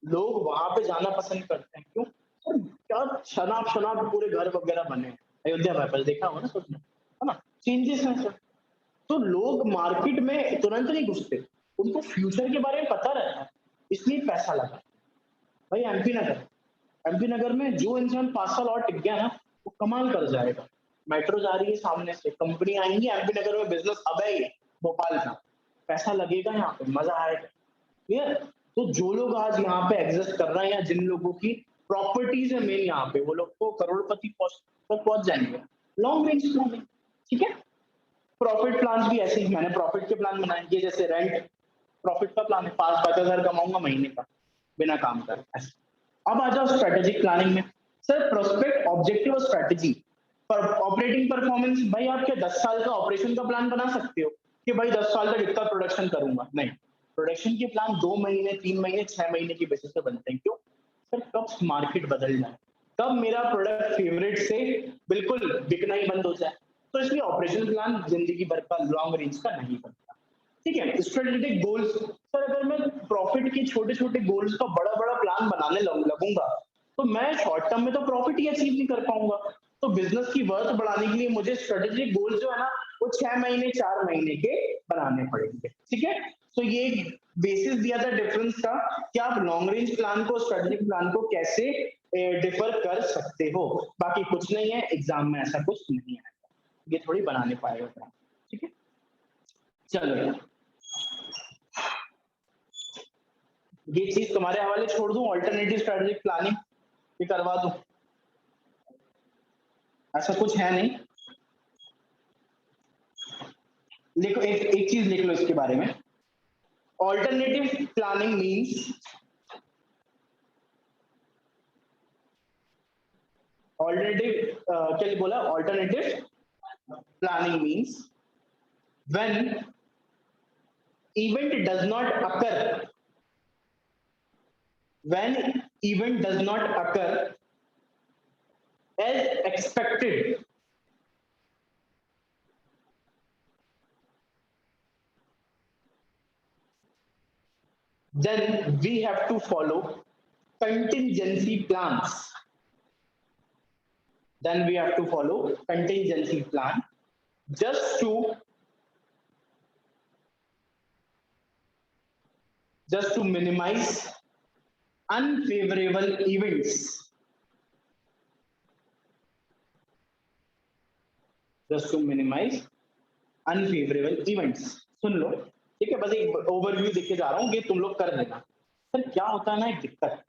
लोग वहां पे जाना पसंद करते हैं, क्यों? और क्या शनाब शनाब पूरे घर वगैरह बने हैं। अयोध्या बाईपास देखा होगा ना सबने, है ना, चेंजेस हैं सर। तो लोग मार्केट में तुरंत नहीं घुसते, उनको फ्यूचर के बारे में पता रहता है, इसलिए पैसा लगा। भाई एमपी नगर में जो इंसान 5 साल और टिक गया ना वो कमाल कर जाएगा। मेट्रो जा रही है सामने से, कंपनी आएंगी एमपी नगर में, बिजनेस अब है ये भोपाल का, पैसा लगेगा यहाँ पे, मजा आएगा। क्लियर? तो जो लोग आज यहाँ पे एग्जिस्ट कर रहे हैं या जिन लोगों की प्रॉपर्टीज है मेन यहाँ पे, वो लोग तो करोड़पति तक पहुंच जाएंगे। लॉन्ग रेंज प्लानिंग, ठीक है। प्रॉफिट प्लान भी ऐसे ही, मैंने प्रॉफिट के प्लान बनाए, ये जैसे रेंट प्रॉफिट का प्लान है, 5-5 हजार कमाऊंगा महीने का बिना काम कर ऐसे। अब आ जाओ स्ट्रेटेजिक प्लानिंग में। सर प्रोस्पेक्ट, ऑब्जेक्टिव और स्ट्रेटेजी। पर ऑपरेटिंग परफॉर्मेंस, भाई आप क्या 10 साल का ऑपरेशन का प्लान बना सकते हो कि भाई 10 साल तक इतना प्रोडक्शन करूंगा? नहीं, प्रोडक्शन के प्लान 2 महीने, 3 महीने, 6 महीने की बेसिस पे बनते हैं। क्यों सर? कब मार्केट बदल जाए, कब मेरा प्रोडक्ट फेवरेट से बिल्कुल बिकना ही बंद हो जाए, तो इसलिए ऑपरेशन प्लान जिंदगी भर का लॉन्ग रेंज का नहीं बनता। ठीक है। स्ट्रेटेजिक गोल्स, सर अगर मैं प्रॉफिट के छोटे छोटे गोल्स का बड़ा बड़ा प्लान बनाने लगूंगा तो मैं शॉर्ट टर्म में तो प्रॉफिट ही अचीव नहीं कर पाऊंगा। तो बिजनेस की वर्थ बढ़ाने के लिए मुझे स्ट्रेटेजिक गोल्स जो है ना वो 6 महीने 4 महीने के बनाने पड़ेंगे। ठीक है। तो ये बेसिस दिया था डिफरेंस का कि आप लॉन्ग रेंज प्लान को स्ट्रेटेजिक प्लान को कैसे डिफर कर सकते हो। बाकी कुछ नहीं है, एग्जाम में ऐसा कुछ नहीं आएगा, ये थोड़ी बनाने पाएगा प्लान। ठीक है, चलो यार ये चीज तुम्हारे हवाले छोड़ दूं, ऑल्टरनेटिव स्ट्रेटेजिक प्लानिंग ये करवा दूं, ऐसा कुछ है नहीं। लिखो एक चीज लिख लो इसके बारे में। ऑल्टरनेटिव प्लानिंग मींस, ऑल्टरनेटिव क्या बोला, alternative planning means when event does not occur, when event does not occur as expected, then we have to follow contingency plans. Then we have to follow contingency plan just to minimize unfavorable events. Just to minimize unfavorable events. सुन लो, ठीक है, बस एक overview देके जा रहा हूँ, ये तुम लोग कर लेना। सर क्या होता है ना, एक दिक्कत,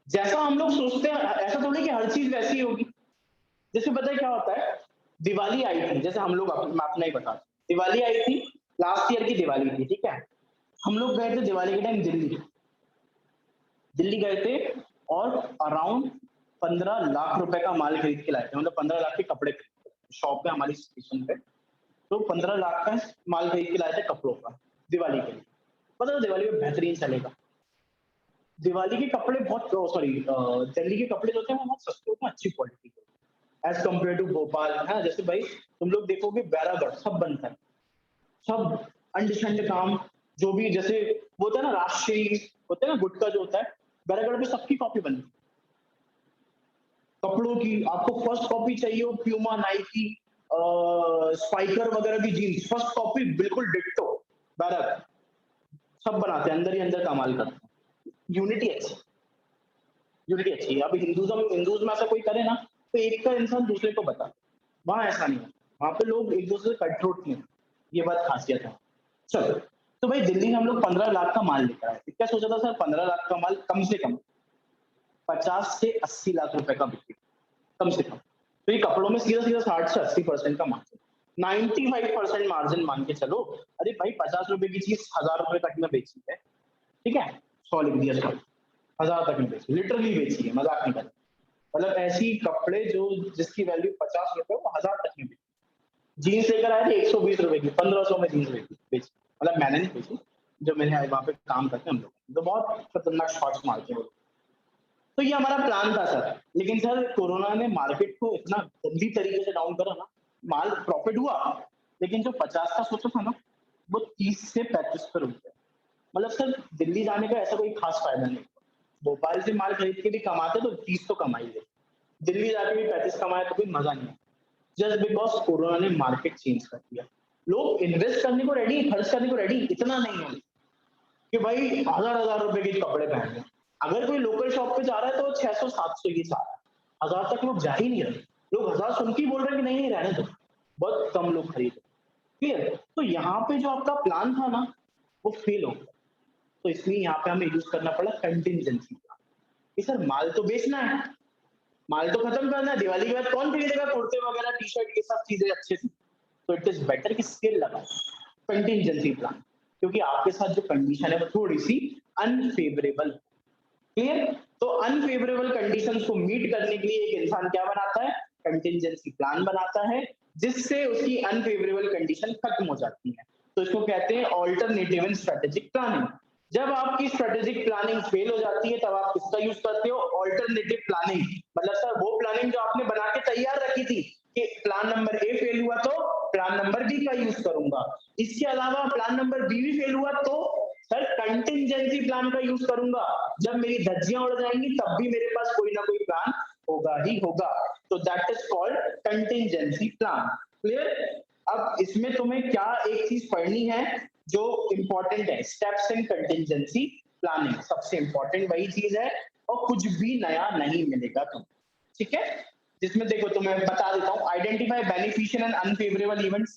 जैसा हम लोग सोचते हैं ऐसा थोड़ी कि हर चीज वैसी होगी। जैसे पता है क्या होता है, दिवाली आई थी, जैसे हम लोग अपना ही बता, दिवाली आई थी, लास्ट ईयर की दिवाली थी, ठीक है। हम लोग गए थे दिवाली के टाइम दिल्ली गए थे और अराउंड 15 लाख रुपए का माल खरीद के लाए थे, मतलब 15 लाख के कपड़े शॉप पे हमारी स्टेशन पे, तो 15 लाख का माल खरीद के लाए थे कपड़ों का दिवाली के लिए। पता है दिवाली में बेहतरीन चलेगा, दिवाली के कपड़े बहुत, सॉरी दिल्ली के कपड़े जो होते हैं वो बहुत सस्ते होते हैं, अच्छी क्वालिटी के एज कम्पेयर टू भोपाल है। जैसे भाई तुम लोग देखोगे बैरागढ़ सब बनता है, सब अंडशंड काम, जो भी जैसे वो होता है ना राजश्री होता है ना गुटका जो होता है, बैरागढ़ में सबकी कॉपी बनती है कपड़ों की। आपको फर्स्ट कॉपी चाहिए हो प्यूमा, नाइकी, स्पाइकर वगैरह की जीन्स, फर्स्ट कॉपी बिल्कुल डिट्टो बैरागढ़, सब बनाते हैं, अंदर ही अंदर कमाल करते हैं। यूनिटी अच्छी, यूनिटी अच्छी है। अभी हिंदुज में ऐसा कोई करे ना तो एक का इंसान दूसरे को बता, वहां ऐसा नहीं है, वहां पे लोग एक दूसरे से कट थ्रोट नहीं है, ये बात खासियत है। चलो, तो भाई दिल्ली में हम लोग 15 लाख का माल लेकर आए, क्या सोचा था सर? 15 लाख का माल कम से कम 50 से 80 लाख रुपए का बिके, कम से कम। तो ये कपड़ों में सीधा सीधा 60 से 80% का मार्जिन, 95% मार्जिन मान के चलो। अरे भाई 50 रुपए की चीज 1000 रुपए तक में बेची है, ठीक है, 100 लिख दिया, 1000 तक में बेची, लिटरली बेची है, मजाक नहीं कर, मतलब ऐसी कपड़े जो जिसकी वैल्यू 50 रुपए वो 1000 तक में बेची। जीन्स लेकर आए थे 120 रुपए की, 1500 में जीन्स बेची, मतलब मैंने नहीं बेची, जो मैंने वहां पे काम करते हैं हम लोग, तो बहुत खतरनाक शॉट्स मारते हैं वो। तो ये हमारा प्लान था सर, लेकिन सर कोरोना ने मार्केट को इतना गंदी तरीके से डाउन करा ना, माल प्रॉफिट हुआ, लेकिन जो 50 का सोचा था ना, वो 30 से 35 पर रुक गया। मतलब सर दिल्ली जाने का ऐसा कोई खास फायदा नहीं, भोपाल से माल खरीद के भी कमाते तो 30 तो कमाई, दिल्ली जाके भी 35 कमाए तो कोई मजा नहीं है। जस्ट बिकॉज कोरोना ने मार्केट चेंज कर दिया, लोग इन्वेस्ट करने को रेडी, खर्च करने को रेडी, इतना नहीं है कि भाई हजार हजार रुपए के कपड़े पहन रहे। अगर कोई लोकल शॉप पे जा रहा है तो 600 700 की जा रहा है, हजार तक लोग जा ही नहीं रहे, लोग हजार सुन के ही बोल रहे हैं कि नहीं नहीं रहने दो, बहुत कम लोग खरीदे। क्लियर? तो यहाँ पे जो आपका प्लान था ना, वो फेल हो गया, तो इसलिए यहाँ पे हमें यूज करना पड़ा कंटिजेंसी प्लान, कि सर माल तो बेचना है, माल तो खत्म करना है, दिवाली के बाद कौन खरीदेगा कुर्ते वगैरह टी शर्ट, ये सब चीजें अच्छे से, तो इट इज बेटर कि स्किल लगाओ कंटिजेंसी प्लान, क्योंकि आपके साथ जो कंडीशन है वो थोड़ी सी अनफेवरेबल। क्लियर? तो अनफेवरेबल कंडीशंस को मीट करने के लिए एक इंसान क्या बनाता है? कंटिजेंसी प्लान बनाता है, जिससे उसकी अनफेवरेबल कंडीशन खत्म हो जाती है। तो इसको कहते हैं ऑल्टरनेटिव इन स्ट्रेटेजिक प्लानिंग। जब आपकी स्ट्रेटेजिक प्लानिंग फेल हो जाती है तब आप किसका यूज करते हो? Alternative planning. मतलब सर वो प्लानिंग जो आपने बना के तैयार रखी थी कि प्लान नंबर ए फेल हुआ तो प्लान नंबर बी का यूज करूंगा, इसके अलावा प्लान नंबर बी भी फेल हुआ तो सर कंटिजेंसी प्लान का यूज करूंगा, जब मेरी धज्जियां उड़ जाएंगी तब भी मेरे पास कोई ना कोई प्लान होगा ही होगा। तो that is called contingency plan. Clear? अब इसमें तुम्हें क्या एक चीज पढ़नी है जो इंपॉर्टेंट है, स्टेप्स इन कंटिजेंसी प्लानिंग, सबसे इंपॉर्टेंट वही चीज है, और कुछ भी नया नहीं मिलेगा तुम्हें, ठीक है? जिसमें देखो तुम्हें बता देता हूं, identify beneficial and unfavourable events.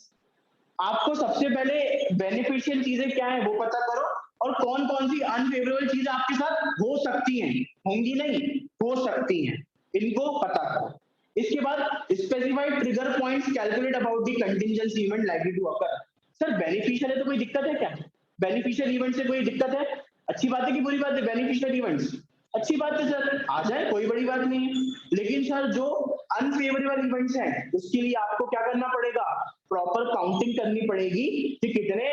आपको सबसे पहले बेनिफिशियल चीजें क्या है वो पता करो, और कौन कौन सी अनफेवरेबल चीजें आपके साथ हो सकती हैं, होंगी नहीं, हो सकती हैं, इनको पता करो। इसके बाद specified trigger points calculate about the contingency event likely to occur. Sir beneficial है तो कोई दिक्कत है क्या? बेनिफिशियल इवेंट से कोई दिक्कत है? अच्छी बात है कि बुरी बात है? बेनिफिशियल इवेंट्स अच्छी बात है सर, आ जाए कोई बड़ी बात नहीं है, लेकिन सर जो अनफेवरेबल इवेंट्स हैं उसके लिए आपको क्या करना पड़ेगा? प्रॉपर काउंटिंग करनी पड़ेगी कि कितने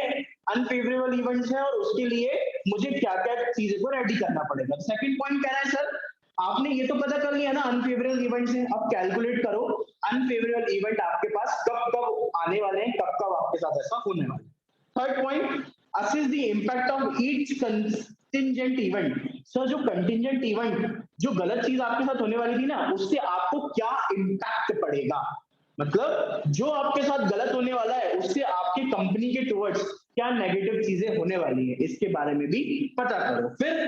अनफेवरेबल इवेंट्स हैं और उसके लिए मुझे क्या क्या चीजें को रेडी करना पड़ेगा। सेकंड पॉइंट कह रहा है सर, आपने ये तो पता कर लिया ना अनफेवरेबल इवेंट्स हैं, अब कैलकुलेट करो अनफेवरेबल इवेंट आपके पास कब कब आने वाले हैं, कब कब आपके साथ ऐसा होने वाला है। Third point, assess the impact of each contingent event. Sir जो कंटिजेंट इवेंट, जो गलत चीज आपके साथ होने वाली थी ना, उससे आपको क्या इम्पैक्ट पड़ेगा, मतलब जो आपके साथ गलत होने वाला है उससे आपकी कंपनी के टुवर्ड्स क्या नेगेटिव चीजें होने वाली है, इसके बारे में भी पता करो। फिर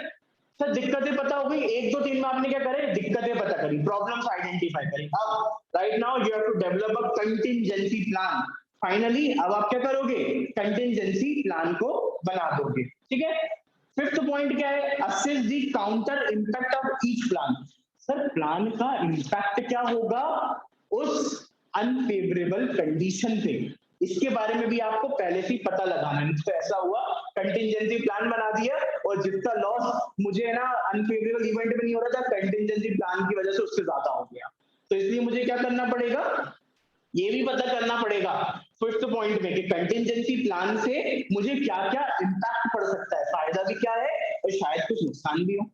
सर दिक्कतें पता हो गई, 1 2 3 में आपने क्या करे? दिक्कतें पता करी, प्रॉब्लम्स आइडेंटिफाई करी। अब right now you have to develop a contingency plan. Finally अब आप क्या करोगे? कंटिजेंसी प्लान को बना दोगे, ठीक है? फिफ्थ पॉइंट क्या है? Assess the counter impact of each plan. Sir plan का इंपैक्ट क्या होगा उस अनफेवरेबल कंडीशन पे, इसके बारे में भी आपको पहले से ही पता लगाना है। तो ऐसा हुआ कंटिजेंसी प्लान बना दिया और जितना लॉस मुझे ना अनफेवरेबल इवेंट में नहीं हो रहा था, कंटिजेंसी प्लान की वजह से उससे ज्यादा हो गया, तो इसलिए मुझे क्या करना पड़ेगा? ये भी पता करना पड़ेगा फिफ्थ पॉइंट में कि कंटिजेंसी प्लान से मुझे क्या क्या इंपैक्ट पड़ सकता है, फायदा भी क्या है और शायद कुछ नुकसान भी हो।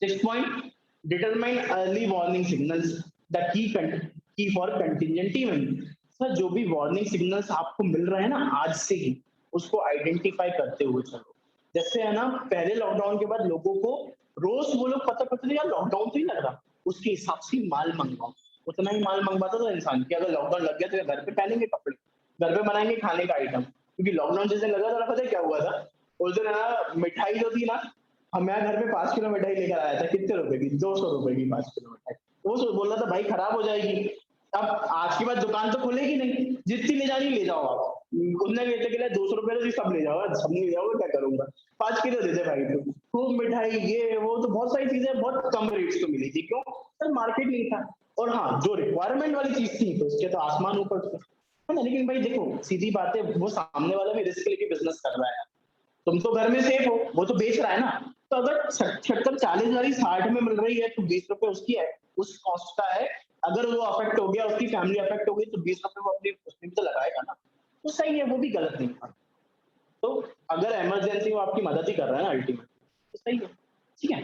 Six point, determine early warning signals, the key for contingent event. Sir जो भी वार्निंग सिग्नल्स आपको मिल रहे हैं ना आज से ही, उसको आइडेंटिफाई करते हुए चलो। जैसे है ना, पहले लॉकडाउन के बाद लोगों को रोज वो लोग पता करते थे यार लॉकडाउन तो ही लग रहा, उसके हिसाब से माल मंगवाओ, उतना ही माल मंगवाता था इंसान कि अगर लॉकडाउन लग गया तो घर पे पहनेंगे कपड़े, घर पे बनाएंगे खाने का आइटम, क्योंकि लॉकडाउन जिस दिन लगा था पता है क्या हुआ था? उस दिन है ना मिठाई जो थी ना, मैं घर में 5 किलो मिठाई लेकर आया था, कितने रुपए की? 200 रुपए की 5 किलो मिठाई। वो बोल रहा था भाई खराब हो जाएगी, अब आज के बाद दुकान तो खुलेगी नहीं, जितनी ले जानी ले जाओ आप। उतने बेचने के लिए 200 रुपए तो सब ले जाओ, सब नहीं ले जाओगे क्या करूंगा, 5 किलो दे दे भाई तो खूब मिठाई ये वो, तो बहुत सारी चीजें बहुत कम रेट्स पे मिली थी। क्यों सर? मार्केट नहीं था। और हाँ, जो रिक्वायरमेंट वाली चीज थी तो उसके तो आसमान ऊपर थे, है ना। लेकिन भाई देखो सीधी बात है, वो सामने वाला भी रिस्क लेके बिजनेस कर रहा है, तुम तो घर में सेफ हो, वो तो बेच रहा है ना। तो अगर 70-40 वाली 60 में मिल रही है तो 20 रुपए उसकी है, उस कॉस्ट का है। अगर वो अफेक्ट हो गया, उसकी फैमिली अफेक्ट हो गई, तो 20 रुपए वो अपनी उसमें भी तो लगाएगा ना। तो सही है, वो भी गलत नहीं था। तो अगर इमरजेंसी में आपकी मदद ही कर रहा है ना अल्टीमेट, तो सही है। ठीक है।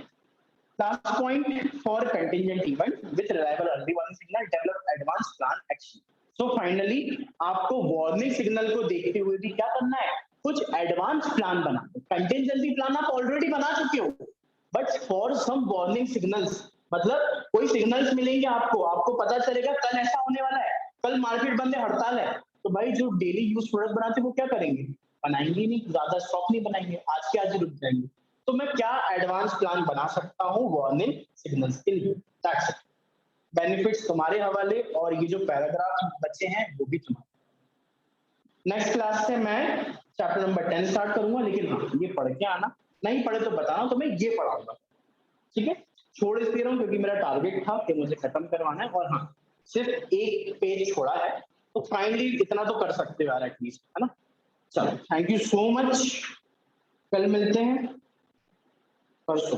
Last point, for contingent event with reliable early warning signal develop advance plan action. So finally आपको वार्निंग सिग्नल को देखते हुए भी क्या करना है, कुछ एडवांस प्लान बनाना। कंटिजेंसी प्लान आप ऑलरेडी बना चुके हो, but for some warning signals, मतलब कोई सिग्नल्स मिलेंगे आपको, आपको पता चलेगा कल ऐसा होने वाला है, कल मार्केट बंद है, हड़ताल है, तो भाई जो डेली यूज प्रोडक्ट बनाते हैं वो क्या करेंगे, बनाएंगे नहीं, ज्यादा स्टॉक नहीं बनाएंगे, आज के आज ही रुक जाएंगे। तो मैं क्या एडवांस प्लान बना सकता हूँ वार्निंग सिग्नल्स के लिए, दैट्स इट। बेनिफिट्स तुम्हारे हवाले, और ये जो पैराग्राफ बचे हैं वो भी तुम्हारे। नेक्स्ट क्लास से मैं चैप्टर नंबर 10 स्टार्ट करूंगा, लेकिन हाँ ये पढ़ के आना, नहीं पढ़े तो बताना, तो मैं ये पढ़ाऊंगा। ठीक है। छोड़ इसलिए रहा हूँ क्योंकि मेरा टारगेट था कि मुझे खत्म करवाना है, और हाँ सिर्फ एक पेज छोड़ा है, तो फाइनली इतना तो कर सकते हो यार एटलीस्ट, है ना। चलो, थैंक यू सो मच, कल मिलते हैं, परसों।